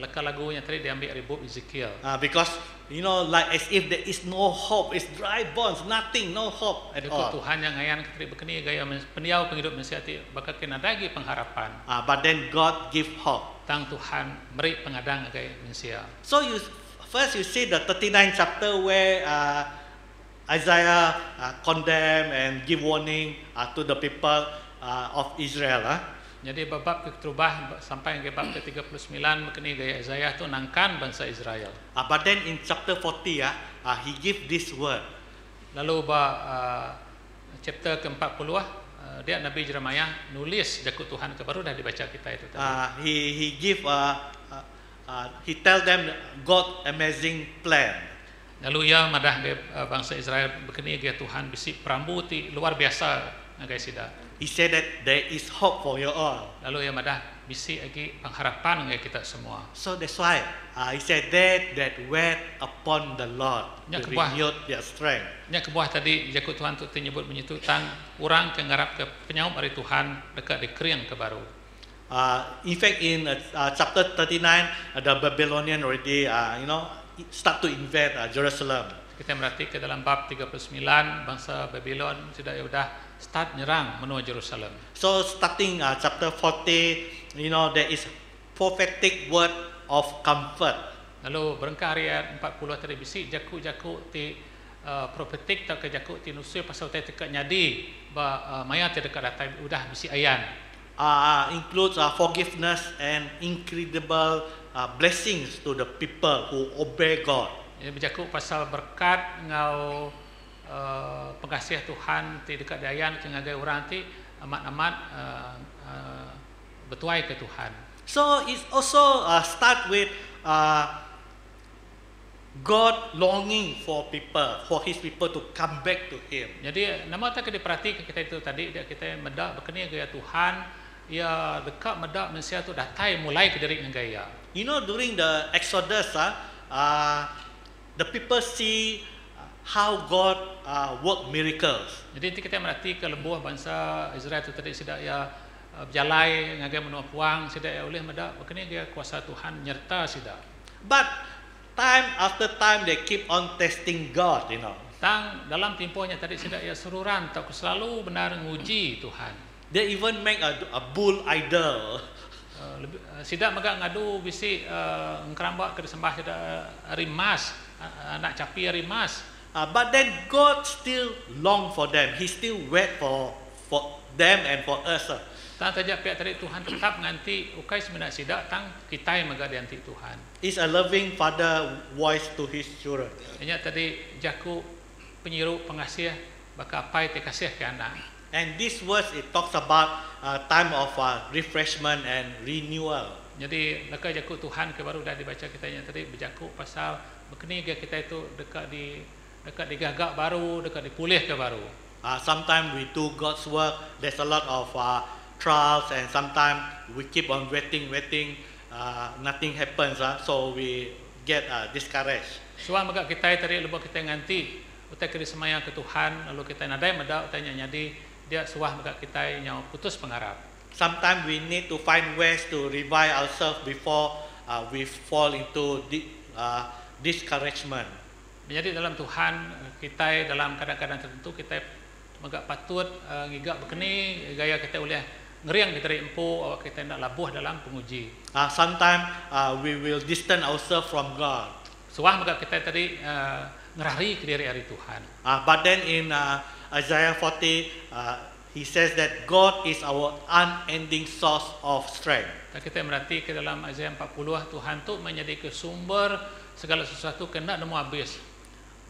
leka lagunya tadi diambil dari buku Ezekiel. Because you know, like as if there is no hope, it's dry bones, nothing, no hope at all. Tuhan yang ngayan keteri begini gaya peniau penghidup manusia ti bakal kena dagi pengharapan. But then God give hope. Tang Tuhan beri pengadang gaya manusia. So first you see the 39 chapter where Isaiah condemn and give warning to the people of Israel. Jadi bab terubah sampai ke bab ke-39 begini gaya Isaiah tu nangkan bangsa Israel. But then in chapter 40 he give this word. Lalu chapter ke-40 dia Nabi Jeremiah nulis jakut Tuhan ke baru dah dibaca kita itu tadi. He give he tell them God amazing plan. Lalu ia madah bangsa Israel begini gaya Tuhan bisi perambuti luar biasa ngagai sida. He said that there is hope for you all. Lalu ia madah bisi lagi pengharapan ngagai kita semua. So that's why he said that wait upon the Lord to renew their strength. Nya kebuah tadi jakut Tuhan tu menyebut menyitu tang orang ke ngarap ke penyaup dari Tuhan dekat dikering ke baru. In fact in chapter 39 the Babylonian already start to invade Jerusalem. Kita merhati ke dalam bab 39 bangsa Babylon sudah start nyerang menua Jerusalem. So starting chapter 40, there is prophetic word of comfort. Lalu berengkah ayat 40 tadi bisi jaku-jaku ti profetik tak ke jaku ti nusul pasal tekat nyadi maya ti dekat datai udah bisi ayan. Includes forgiveness and incredible blessings to the people who obey God. Ini berjaku pasal berkat ngau pengasiah Tuhan ti dekat dayan ke ngagai orang ti amat-amat bertuai ke Tuhan. So it also start with God longing for his people to come back to Him. Jadi nama tak diperhati kita itu tadi dia kita medak berkini gaya Tuhan ia dekat medak manusia tu datai mulai ke diri gaya. During the Exodus, the people see how God work miracles. Jadi kita merhati ke lebuh bangsa Israel tu tadi sidak ya berjalai ngagai menua puang sidak ya oleh medak berkini gaya kuasa Tuhan nyerta sidak. But time after time they keep on testing God, Tang dalam tempohnya tadi sidak ya sururan tak selalu benar nguji Tuhan. They even make a bull idol. Sidak megak ngadu bisi ngkerambak ke disembah sidak rimas anak capi rimas. But then God still long for them. He still wait for them and for us. Tang tajak pihak tadi Tuhan tetap nganti ukai semenak sidak tang kita yang megak dianti Tuhan. Is a loving father voice to his children. Ini tadi jaku penyiru pengasih baka apai te kasih ke anak. And this verse it talks about time of refreshment and renewal. Jadi leka jaku Tuhan ke baru dah dibaca kitanya tadi berjaku pasal begini kita itu dekat di gagak baru, dekat dipulih ke baru. Sometimes we do God's work, there's a lot of trials, and sometimes we keep on waiting, nothing happens, so we get discouraged. Suang megak kita tadi lebih kita nganti utai ke disemayang ke Tuhan lalu kita nadai medak utainya nyadi dia suah megak kita yang putus pengharap. Sometimes we need to find ways to revive ourselves before we fall into discouragement. Jadi dalam Tuhan kita dalam kadang-kadang tertentu kita agak patut ngigak begini gaya kita boleh ngeriang kita empu awak kita nak labuh dalam penguji. Sometimes we will distance ourselves from God. Suah maka kita tadi ngerari ke diri hari Tuhan. But then in Isaiah 40, he says that God is our unending source of strength. Kita merhati ke dalam Isaiah 40, Tuhan tu menjadi sumber segala sesuatu kena nemu habis.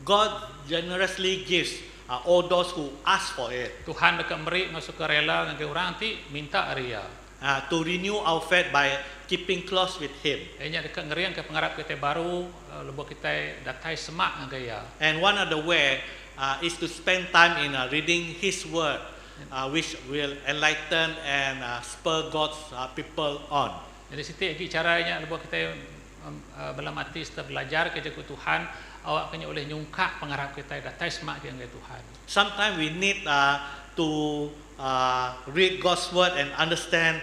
God generously gives all those who ask for it. Tuhan dekat beri masuk ke rela dengan orang nanti minta area. To renew our faith by keeping close with Him. Nya dekat ngeriang ke pengharap kita baru, lebih kita datai semak dengan gaya. And one of the way is to spend time in reading His Word, which will enlighten and spur God's people on. Jadi situ lagi caranya lebih kita belamati serta belajar kerja Tuhan, awak kena oleh nyungkak pengharap kita datai semak dengan Tuhan. Sometimes we need to read God's Word and understand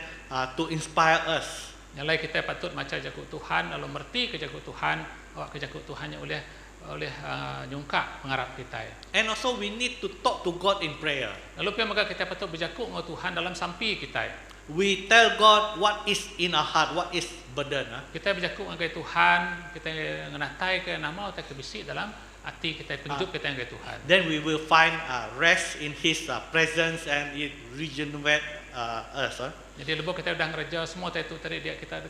to inspire us. Nyalai kita patut macam jago Tuhan, lalu merti kerja Tuhan, awak kerja Tuhan yang oleh nyungkak pengharap kita. And also we need to talk to God in prayer. Lalu pun maka kita patut berjakuk dengan Tuhan dalam sampi kita. We tell God what is in our heart, what is burden. Kita berjakuk dengan Tuhan, kita ngenatai ke nama atau kebisik dalam hati kita, hidup kita dengan Tuhan. Then we will find rest in His presence and it regenerate us. Jadi lebih kita dah ngerja semua itu tadi dia kita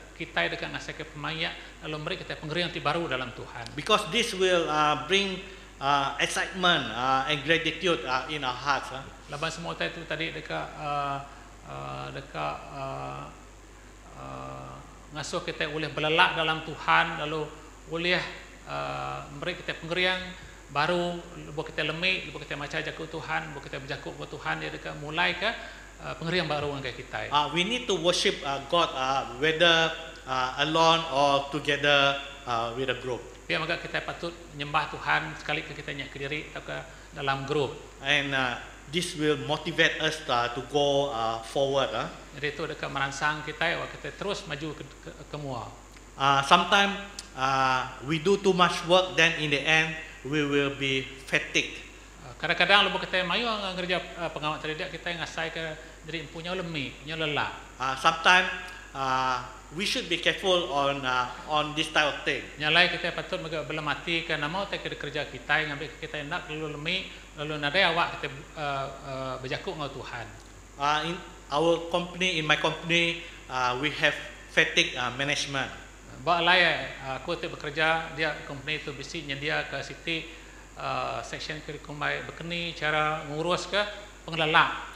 dekat ngasih ke pemayak, lalu beri kita pengerian baru dalam Tuhan. Because this will bring excitement and gratitude in our hearts. Laban semua itu tadi dekat ngasuh kita boleh belelak dalam Tuhan, lalu boleh beri kita pengerian baru, lebih kita lemik, lebih kita macam jago Tuhan, lebih kita berjakuk ke Tuhan, dia dekat mulai ke pengerian baru dengan kita. We need to worship God whether alone or together with a group. Biar maka kita patut nyembah Tuhan sekali kita nyak ke diri atau ke dalam grup. And this will motivate us to go forward. Jadi itu dekat merangsang kita, kita terus maju ke mua. Sometimes we do too much work, then in the end we will be fatigued. Kadang-kadang lebih kita mayu ngerja pengawat tadi dia kita ngasai ke diri punya lemik, punya lelah. Sometimes we should be careful on this type of thing. Nyalai kita patut belum mati ke nama kita kerja kita ngambil kita nak lalu lemik, lalu nadai awak kita berjakuk dengan Tuhan. In our company, in my company, we have fatigue management. Balai aku tu bekerja dia company tu bisi nyedia ke Siti section curriculum berkeni cara ngurus ke pengelola.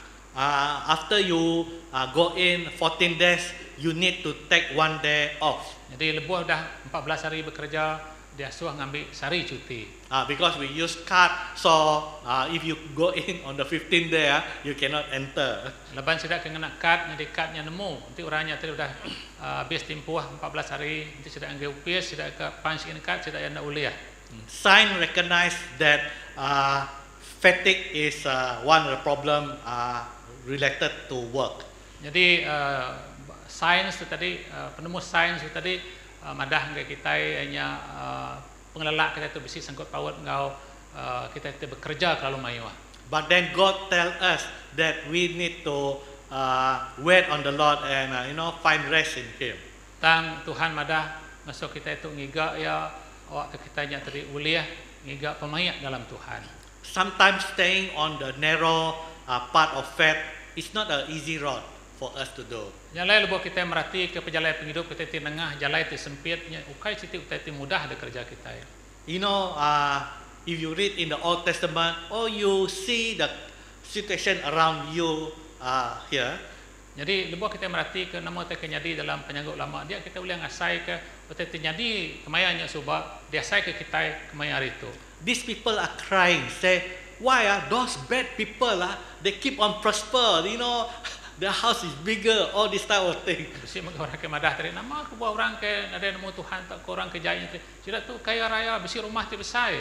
After you go in 14 days, you need to take 1 day off. Jadi lebih dah 14 hari bekerja, dia suruh ngambil sehari cuti. Because we use card, so if you go in on the 15th day, you cannot enter. Leban sudah kena kad, jadi kadnya nemu. Nanti orangnya tadi sudah habis tempoh 14 hari, nanti sudah anggap upis, sudah ke punch in card, sudah yang nak uliah. Science recognize that fatigue is one of the problem related to work. Jadi sains tu tadi, penemu sains tu tadi madah dengan kita hanya pengelola kita tu bisi sangkut paut ngau kita bekerja kalau mayu. But then God tell us that we need to wait on the Lord and find rest in Him. Tang Tuhan madah masuk kita itu ngiga ya awak kita nya tadi uliah ngiga pemayak dalam Tuhan. Sometimes staying on the narrow part of faith is not an easy road for us to do. Jalan lebih kita merhati ke perjalanan penghidup kita di tengah jalan itu sempitnya ukai situ kita mudah ada kerja kita. If you read in the Old Testament, or you see the situation around you here. Jadi lebih kita merhati ke nama kita nyadi dalam penyanggut lama dia kita boleh ngasai ke kita nyadi kemayannya sebab dia sai ke kita kemayan hari itu. These people are crying, say, why those bad people they keep on prosper, the house is bigger, all this type of thing. Besi orang ke madah tadi nama aku bawa orang ke ada nemu Tuhan tak ke orang ke jaya tidak tu kaya raya besi rumah tu besar.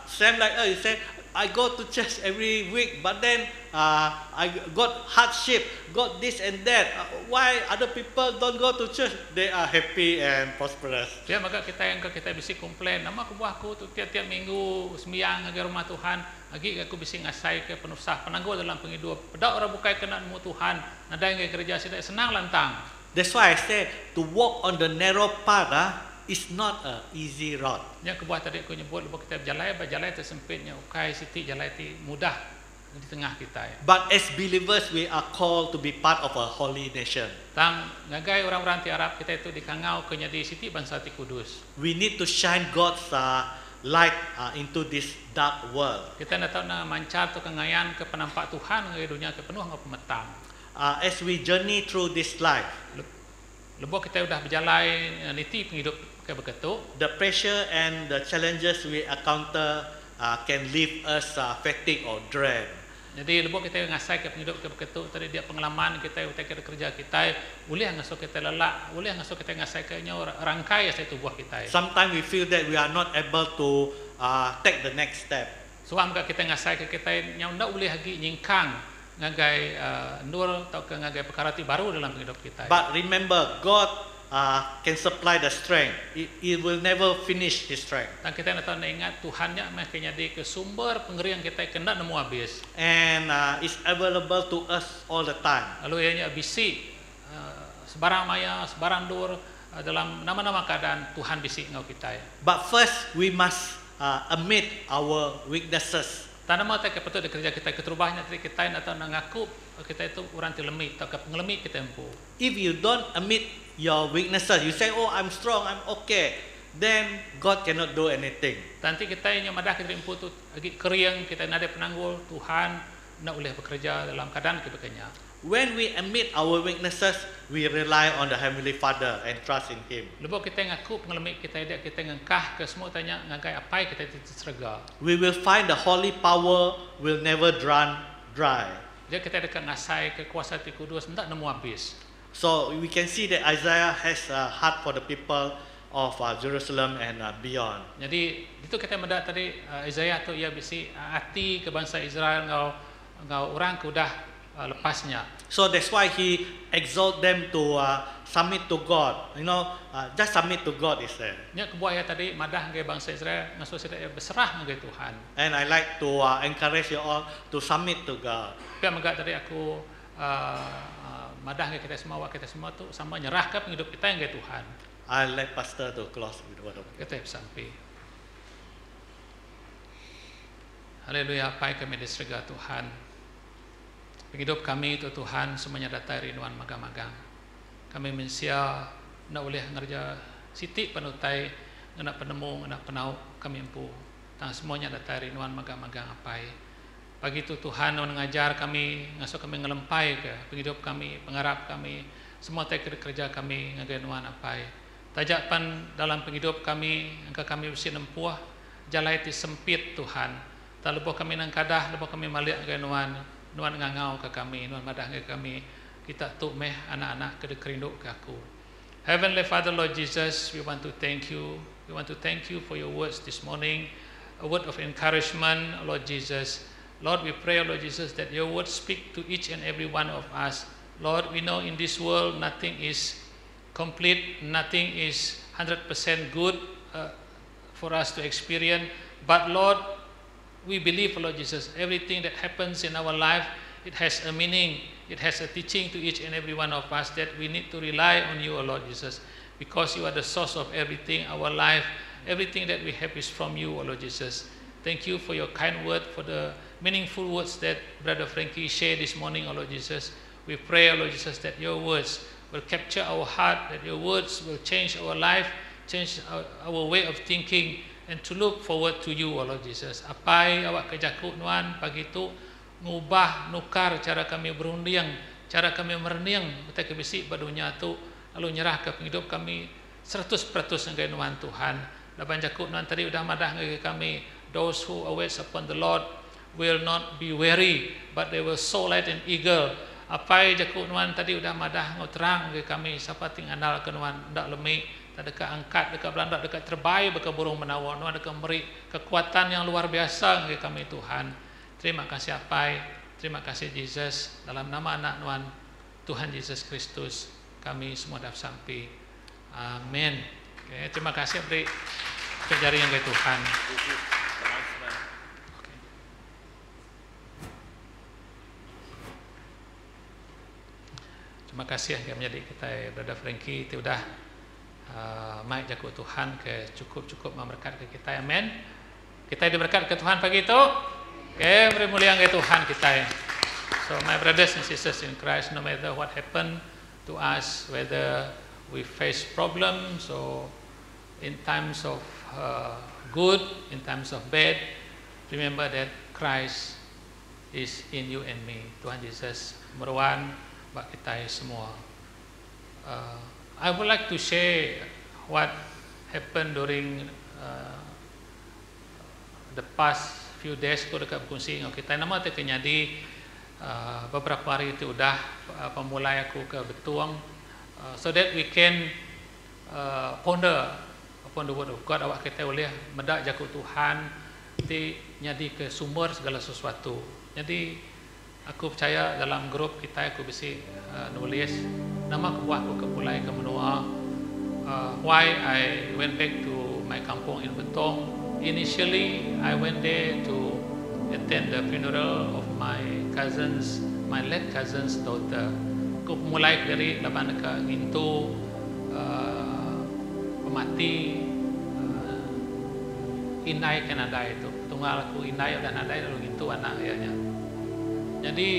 Same like you say I go to church every week, but then I got hardship, got this and that. Why other people don't go to church? They are happy and prosperous. Dia maka kita yang kita bisi komplain, nama aku buahku tu tiap-tiap minggu sembahyang ke rumah Tuhan, lagi aku bisi ngasai ke penusah penangguh dalam penghidup. Pedak orang bukai kena nemu Tuhan, nadai ke gereja sida senang lantang. That's why I say to walk on the narrow path is not a easy road. Nya kebuah tadi aku nyebut lepas kita berjalan tersempitnya ukai siti jalan ti mudah di tengah kita ya. But as believers we are called to be part of a holy nation. Tang ngagai orang-orang ti Arab kita itu dikangau ke jadi siti bangsa ti kudus. We need to shine God's light into this dark world. Kita nak tahu na mancar tu kengayan ke penampak Tuhan ke dunia ke penuh ngau pemetang. As we journey through this life, Lepas kita sudah berjalan niti penghidup ke begitu, the pressure and the challenges we encounter can leave us fatigue or dread. jadi lepas kita ngasai ke penghidup ke begitu, tadi dia pengalaman kita kerja kita, boleh ngasuh kita lelak, boleh ngasuh kita ngasai ke rangkai saya tubuh kita. Sometimes we feel that we are not able to take the next step. Suam ka kita ngasai ke kita yang ndak boleh lagi nyingkang ngagai nur atau ke ngagai perkara ti baru dalam hidup kita. But remember, God can supply the strength. He will never finish His strength. Dan kita nak tahu ingat Tuhannya makanya di ke sumber pengerian kita kena nemu habis. And it's available to us all the time. Lalu ianya bisi sebarang maya, sebarang dur dalam nama-nama keadaan Tuhan bisi ngau kita ya. But first we must admit our weaknesses. Tanama tak patut kerja kita keterubahnya tadi kita atau mengaku kita itu orang terlemit atau pengelemit kita empu. If you don't admit your weaknesses, you say, "Oh, I'm strong, I'm okay," then God cannot do anything. Nanti kita yang madah kita empu tu lagi kering kita nada penanggul Tuhan nak boleh bekerja dalam keadaan kebekanya. When we admit our weaknesses, we rely on the Heavenly Father and trust in Him. Lepas kita ngaku pengelemit kita dia kita ngengkah ke semua tanya ngagai apa kita terserga. We will find the holy power will never run dry. Dia kita dekat ngasai kekuasaan ti kudus ndak nemu habis. So we can see that Isaiah has a heart for the people of Jerusalem and beyond. Jadi itu kita mendak tadi Isaiah tu ia bisi hati ke bangsa Israel ngau orang ku dah lepasnya. So that's why he exhort them to submit to God. You know, just submit to God is there. Nya kebuah ya tadi madah ngai bangsa Israel ngasuh sida berserah ngai Tuhan. And I like to encourage you all to submit to God. Pia megak tadi aku madah ngai kita semua tu sama nyerahkan hidup kita ngai Tuhan. I like Pastor to close with word of prayer. Kita sampai. Haleluya, apa kami diserga Tuhan. Penghidup kami itu Tuhan semuanya datang rinuan magang-magang. Kami mensia nak boleh ngerja siti penutai nak penemu nak penau kami empu. Tang semuanya datang rinuan magang-magang apai. Pagi itu Tuhan mengajar kami ngasuh kami ngelempai ke penghidup kami, pengharap kami, semua kerja kami ngaganuan apai. Tajapan dalam penghidup kami engkau kami mesti nempuh jalan itu sempit Tuhan. Tak lepas kami nang kadah, lepas kami malik ngaganuan nuan ngangau ke kami, nuan madah ke kami, kita tu meh anak-anak ke kerinduk ke aku. Heavenly Father, Lord Jesus, we want to thank you. We want to thank you for your words this morning, a word of encouragement, Lord Jesus. Lord, we pray, Lord Jesus, that your words speak to each and every one of us. Lord, we know in this world nothing is complete, nothing is 100% good for us to experience. But Lord, we believe, Lord Jesus, everything that happens in our life, it has a meaning, it has a teaching to each and every one of us that we need to rely on you, Lord Jesus, because you are the source of everything, our life, everything that we have is from you, Lord Jesus. Thank you for your kind word, for the meaningful words that Brother Frankie shared this morning, Lord Jesus. We pray, Lord Jesus, that your words will capture our heart, that your words will change our life, change our way of thinking, and to look forward to you, Lord Jesus. Apai awak kejaku nuan pagi itu ngubah nukar cara kami berunding, cara kami merenung kita kebisi badunya tu lalu nyerah ke hidup kami 100% ngai nuan Tuhan. Laban jakuk nuan tadi udah madah ngai kami, those who awaits upon the Lord will not be weary, but they will soar like an eagle. Apai jakuk nuan tadi udah madah ngau terang ngai kami siapa ting andal ke nuan ndak lemi dekat angkat, dekat belandak, dekat terbaik beka burung menawar, Tuhan dekat beri kekuatan yang luar biasa bagi kami Tuhan. Terima kasih Apai, terima kasih Jesus, dalam nama anak Tuhan, Tuhan Yesus Kristus, kami semua dah sampai. Amin. Okay, terima kasih beri kejari yang Tuhan. Terima kasih yang menjadi kita Brother Frankie itu dah mai jago Tuhan ke cukup memberkat ke kita. Amin. Kita diberkat ke Tuhan pagi itu. Beri mulia ke Tuhan kita. So my brothers and sisters in Christ, no matter what happened to us, whether we face problems or in times of good, in times of bad, remember that Christ is in you and me. Tuhan Yesus meruan bagi kita semua. I would like to share what happened during the past few days ko dekat berkongsi dengan kita. Nama tu kenyadi beberapa hari itu udah pemulai aku ke Betuang, so that we can ponder upon the word of God. Awak kita boleh medak jago Tuhan ti nyadi ke sumber segala sesuatu. Jadi aku percaya dalam grup kita aku bisa nulis nama kebuah aku kepulai ke menua. Why I went back to my kampung in Betong. Initially I went there to attend the funeral of my late cousin's daughter. Aku mulai dari laban ke Gintu pemati Inai Kanada itu. Tunggal aku Inai dan Nadai lalu Gintu anak ayahnya. Jadi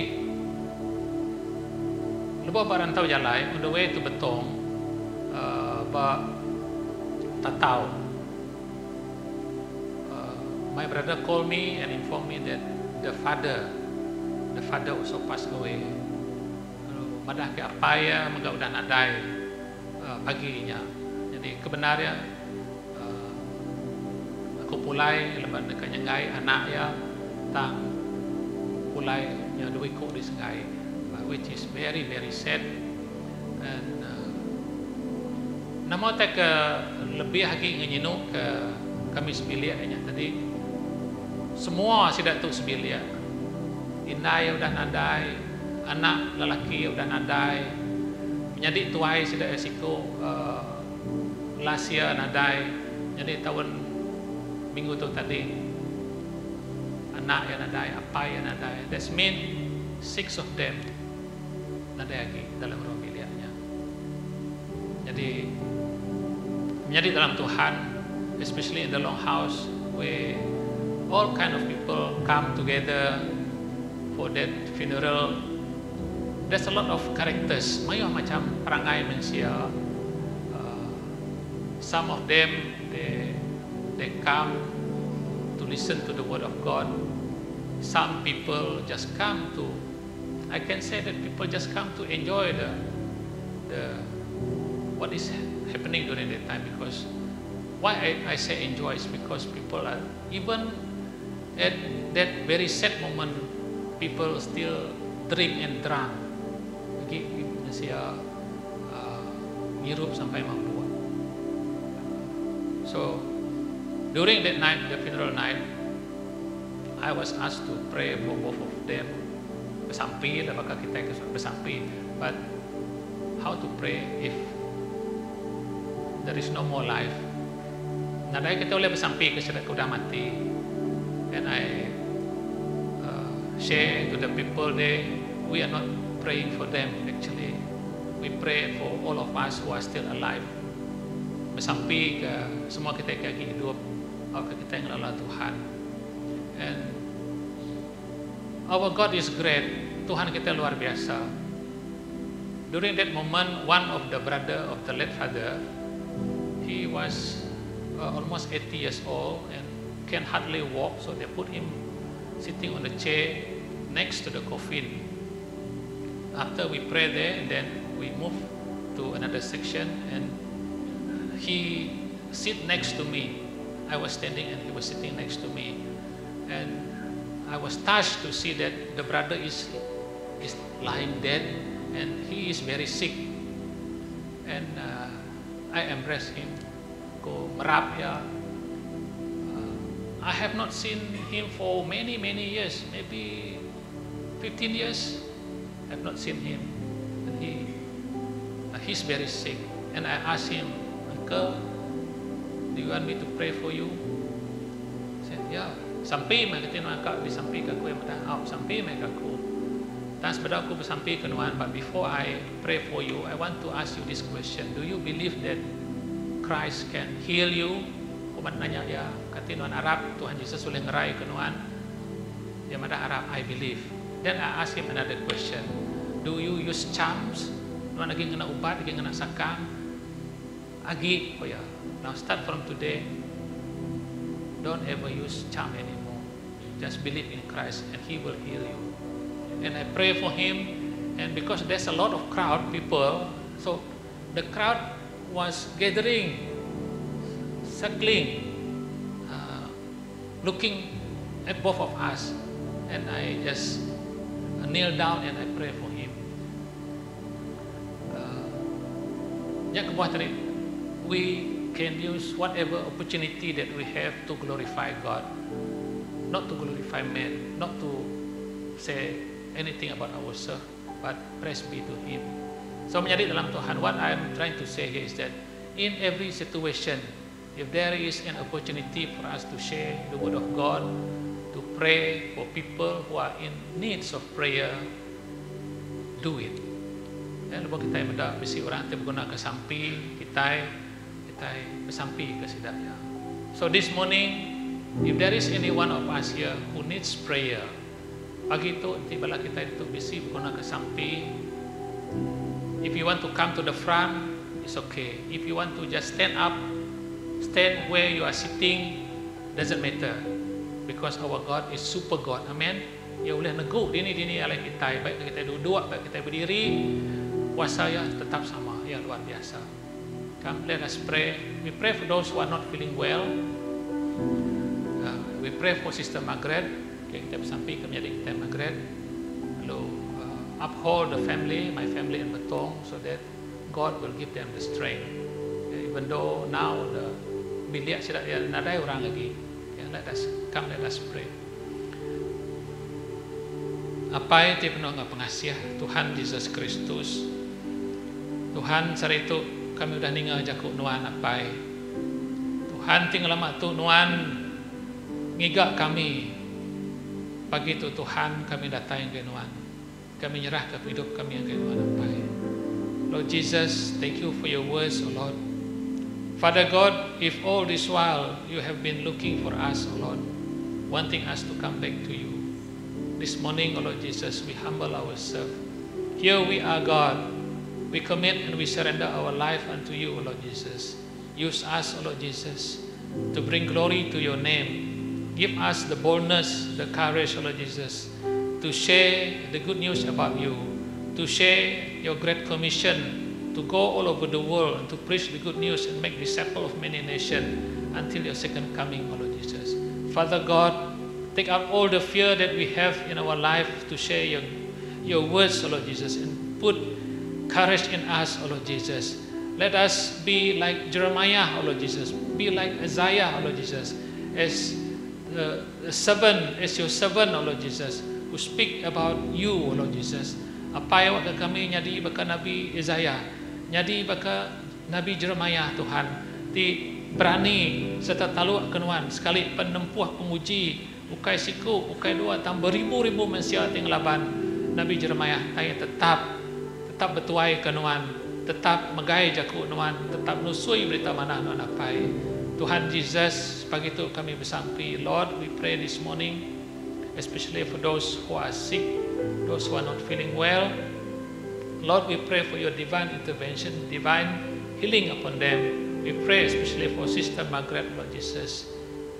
lupa barantau jalai on the way to Betong, tatau. My brother called me and informed me that the father also passed away. Madah ke apa ya, megak udah nadai paginya. Jadi kebenarnya aku pulai lepas dekat nyengai anak ya tang pulai yang dua ikut di sengai, which is very very sad. And nama tak ke lebih lagi ngenyinu ke kami sebiliaknya tadi semua sidak tu sebiliak. Inai udah nadai, anak lelaki udah nadai, menjadi tuai sidak resiko lasia nadai. Jadi tahun minggu tu tadi anak yang nadai, apa yang nadai. That's mean 6 of them nadai lagi dalam rumah biliarnya. Jadi menjadi dalam Tuhan, especially in the long house where all kind of people come together for that funeral. There's a lot of characters, mayo macam perangai manusia. Some of them they come to listen to the word of God. Some people just come to, I can say that people just come to enjoy the what is happening during that time. Because why I say enjoy is because people are even at that very sad moment, people still drink and drunk. Manusia ngirup sampai mampu. So during that night, the funeral night, I was asked to pray for both of them. Bersampi, apakah kita bersampi? But how to pray if there is no more life? Nadai kita boleh bersampi ke sudah sudah mati. And I share to the people there, we are not praying for them actually. We pray for all of us who are still alive. Bersampi ke semua kita yang hidup, ke kita yang lalai Tuhan. And our God is great. Tuhan kita luar biasa. During that moment, one of the brother of the late father, he was almost 80 years old and can hardly walk, so they put him sitting on the chair next to the coffin. After we pray there, and then we move to another section, and he sit next to me. I was standing and he was sitting next to me, and I was touched to see that the brother is lying dead and he is very sick. And I embrace him. Ko merap ya. I have not seen him for many years, maybe 15 years. I have not seen him, and he's very sick. And I asked him, Uncle, do you want me to pray for you? He said, yeah. Sampai mereka kau disampai ke aku yang dah sampai mereka aku. Dan sebenarnya aku bersampai ke Nuan. But before I pray for you, I want to ask you this question: do you believe that Christ can heal you? Aku nanya ya, kata Nuan Arab, Tuhan Yesus boleh ngerai ke Nuan. Dia mana Arab, I believe. Then I ask him another question: do you use charms? Nuan lagi kena ubat, lagi kena sakam. Agi, oh ya. Now start from today. Don't ever use charm anymore. Just believe in Christ and He will heal you. And I pray for him, and because there's a lot of crowd people, so the crowd was gathering, circling, looking at both of us, and I just kneel down and I pray for him. We can use whatever opportunity that we have to glorify God, not to glorify man, not to say anything about ourselves, but praise be to Him. So menjadi dalam Tuhan, what I'm trying to say here is that in every situation, if there is an opportunity for us to share the word of God, to pray for people who are in needs of prayer, do it. Dan lepas kita benda bisi orang tu berguna ke sampi kita bersampi ke sidaya. So this morning, if there is any one of us here who needs prayer, pagi itu tibalah kita itu bisi berguna ke sampi. If you want to come to the front, it's okay. If you want to just stand up, stand where you are sitting, doesn't matter, because our God is super God. Amen. Ya boleh neguk dini ala kita, baik kita duduk, baik kita berdiri, kuasanya tetap sama. Ya luar biasa. Come, let us pray. We pray for those who are not feeling well. We pray for Sister Margaret. Okay, kita bersampai ke menjadi kita Margaret. Lalu uphold the family, my family in Betong, so that God will give them the strength. Okay, even though now the bilik sudah ada orang lagi. Okay, let us pray. Apa yang penuh pengasih Tuhan Yesus Kristus. Tuhan hari itu kami udah ninggal jakuk nuan apai. Tuhan tinggal lama tu nuan ngigak kami. Pagi itu Tuhan kami datang ke nuan. Kami nyerah ke hidup kami yang ke nuan apai. Lord Jesus, thank you for your words, O Lord. Father God, if all this while you have been looking for us, O Lord, wanting us to come back to you, this morning, O Lord Jesus, we humble ourselves. Here we are, God. We commit and we surrender our life unto you, O Lord Jesus. Use us, O Lord Jesus, to bring glory to your name. Give us the boldness, the courage, O Lord Jesus, to share the good news about you, to share your great commission, to go all over the world and to preach the good news and make disciples of many nations until your second coming, O Lord Jesus. Father God, take out all the fear that we have in our life to share your words, O Lord Jesus, and put courage in us, O Lord Jesus. Let us be like Jeremiah, O Lord Jesus. Be like Isaiah, O Lord Jesus. As your servant, O Lord Jesus, who speak about you, O Lord Jesus. Apa yang kami nyadi baka Nabi Isaiah, nyadi baka Nabi Jeremiah, Tuhan. Ti berani serta talu kenuan sekali penempuh penguji, ukai siku, ukai dua, tambah ribu-ribu manusia ting laban. Nabi Jeremiah tanya tetap betuai ke nuan, tetap megai jaku nuan, tetap nusui berita mana nuan apai. Tuhan Jesus, pagi itu kami bersampai. Lord, we pray this morning, especially for those who are sick, those who are not feeling well. Lord, we pray for your divine intervention, divine healing upon them. We pray especially for Sister Margaret, Lord Jesus.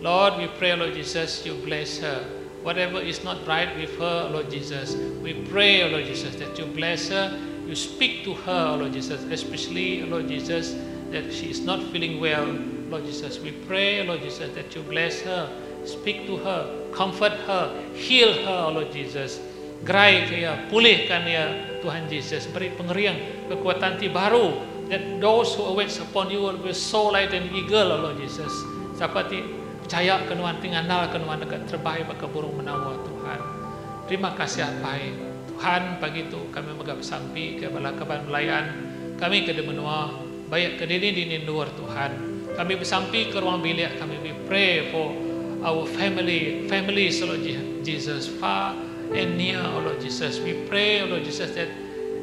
Lord, we pray, Lord Jesus, you bless her. Whatever is not right with her, Lord Jesus, we pray, Lord Jesus, that you bless her. You speak to her, Lord Jesus, especially, Lord Jesus, that she is not feeling well, Lord Jesus. We pray, Lord Jesus, that you bless her, speak to her, comfort her, heal her, Lord Jesus. Gerai dia, pulihkan dia, Tuhan Jesus. Beri pengeriang, kekuatan ti baru, that those who awaits upon you will be soar like an eagle, oh Lord Jesus. Seperti percaya ke Tuhan, tinggal ke Tuhan dekat terbaik baka burung menawar Tuhan. Terima kasih apai Tuhan, pagi itu kami megap sampai ke balakaban melayan, kami ke menua baik ke dini luar Tuhan. Kami bersampai ke ruang bilik kami, we pray for our families, oh Lord Jesus, far and near, oh Lord Jesus. We pray, oh Lord Jesus, that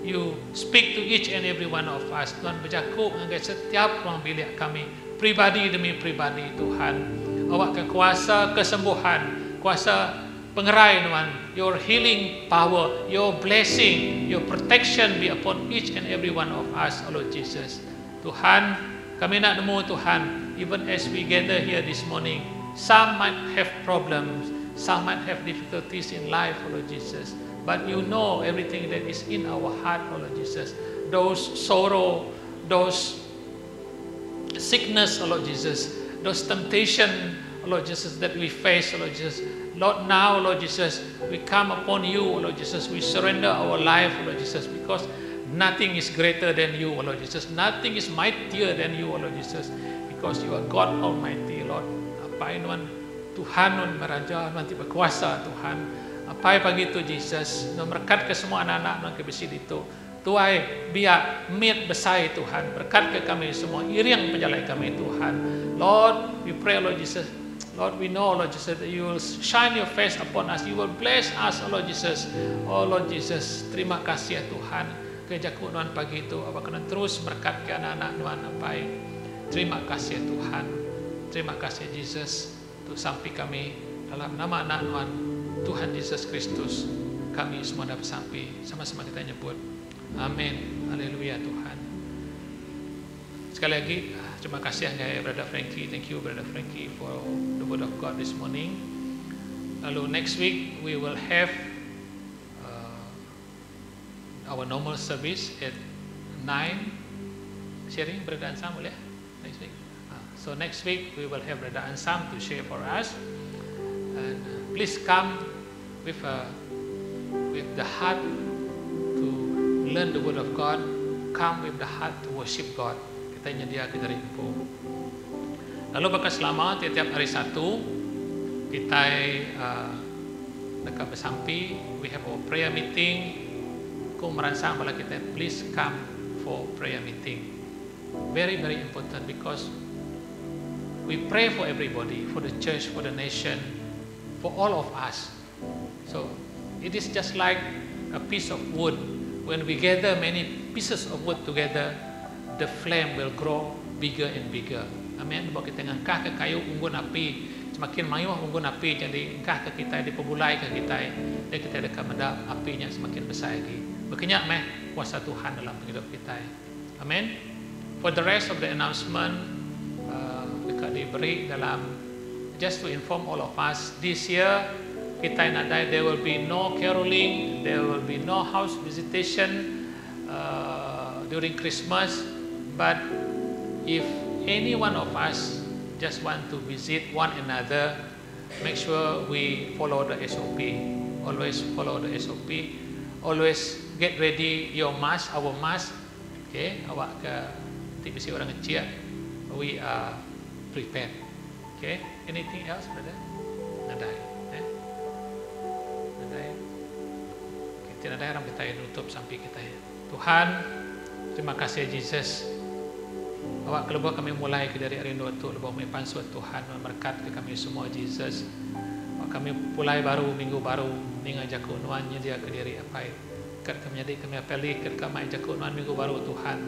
you speak to each and every one of us. Tuhan berjaku dengan setiap ruang bilik kami, pribadi demi pribadi Tuhan. Awak kekuasa kesembuhan, kuasa pengerai Tuhan, your healing power, your blessing, your protection be upon each and every one of us, oh Lord Jesus. Tuhan, kami nak nemu Tuhan, even as we gather here this morning, some might have problems, some might have difficulties in life, oh Lord Jesus. But you know everything that is in our heart, oh Lord Jesus. Those sorrow, those sickness, oh Lord Jesus, those temptation, oh Lord Jesus, that we face, oh Lord Jesus. Lord, now, Lord Jesus, we come upon you, oh Lord Jesus. We surrender our life, oh Lord Jesus, because nothing is greater than you, oh Lord Jesus. Nothing is mightier than you, oh Lord Jesus, because you are God Almighty, Lord. Apa Tuhan, Tuhan meraja, Tuhan tiba kuasa, Tuhan. Apa pagi itu Jesus, berkat ke semua anak-anak yang kebesid itu. Tuhan, biar mit besar Tuhan, berkat ke kami semua, iriang penjalai kami Tuhan. Lord, we pray, Lord Jesus. Lord, we know, Lord Jesus, that you will shine your face upon us. You will bless us, oh Lord Jesus. Oh Lord Jesus, terima kasih ya Tuhan. Kejaku Tuhan pagi itu, apa kena terus berkat ke anak-anak Tuhan apa. Terima kasih ya Tuhan. Terima kasih Jesus. Untuk sampai kami dalam nama anak Tuhan Yesus Kristus, kami semua dapat sampai. Sama-sama kita nyebut. Amin. Haleluya Tuhan. Sekali lagi, terima kasih Brother Frankie. Thank you Brother Frankie for the word of God this morning. Lalu next week we will have our normal service at 9. Sharing Brother Ansam boleh next week. So next week we will have Brother Ansam to share for us. And please come with the heart to learn the word of God. Come with the heart to worship God. Kita nyediakan dari info. Lalu bakal selama tiap hari Sabtu kita dekat bersampi, we have our prayer meeting. Ku meransang bala kita, please come for prayer meeting. Very very important because we pray for everybody, for the church, for the nation, for all of us. So it is just like a piece of wood. When we gather many pieces of wood together, the flame will grow bigger and bigger. Amin. Bahawa kita ngangkah ke kayu unggun api, semakin mayuh unggun api, jadi ngangkah ke kita, dipebulai ke kita, dan kita dekat mendap apinya semakin besar lagi. Berkenyak kuasa Tuhan dalam hidup kita. Amin. For the rest of the announcement, dekat diberi dalam, just to inform all of us, this year kita nadai there will be no caroling, there will be no house visitation during Christmas. But if any one of us just want to visit one another, make sure we follow the SOP. Always follow the SOP. Always get ready your mask, our mask. Okay, awak ke tipisi orang kecil. We are prepared. Okay, anything else, brother? Nadai. Nadai. Kita nadai orang kita nutup sampai kita ya. Tuhan, terima kasih Jesus. Awak kelebah kami mulai ke dari rindu itu, lebah kami pansut Tuhan memberkat ke kami semua Jesus. Awak kami mulai baru minggu baru ngajak unuannya dia ke diri apa kat kami jadi kami apeli kat kami ajak unuan minggu baru Tuhan.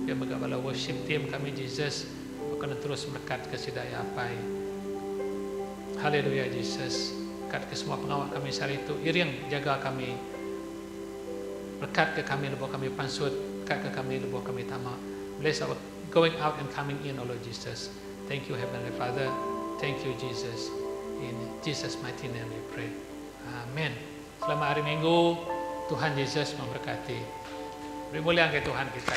Dia megabala worship team kami Jesus. Awak kena terus berkat ke sidaya apa. Haleluya Jesus. Kat ke semua pengawal kami sehari itu iring jaga kami. Berkat ke kami lebah kami pansut, kat ke kami lebah kami tamak. Bless our going out and coming in, oh Lord Jesus. Thank you, Heavenly Father. Thank you, Jesus. In Jesus' mighty name we pray. Amen. Selamat hari Minggu. Tuhan Yesus memberkati. Beri mulia ke Tuhan kita.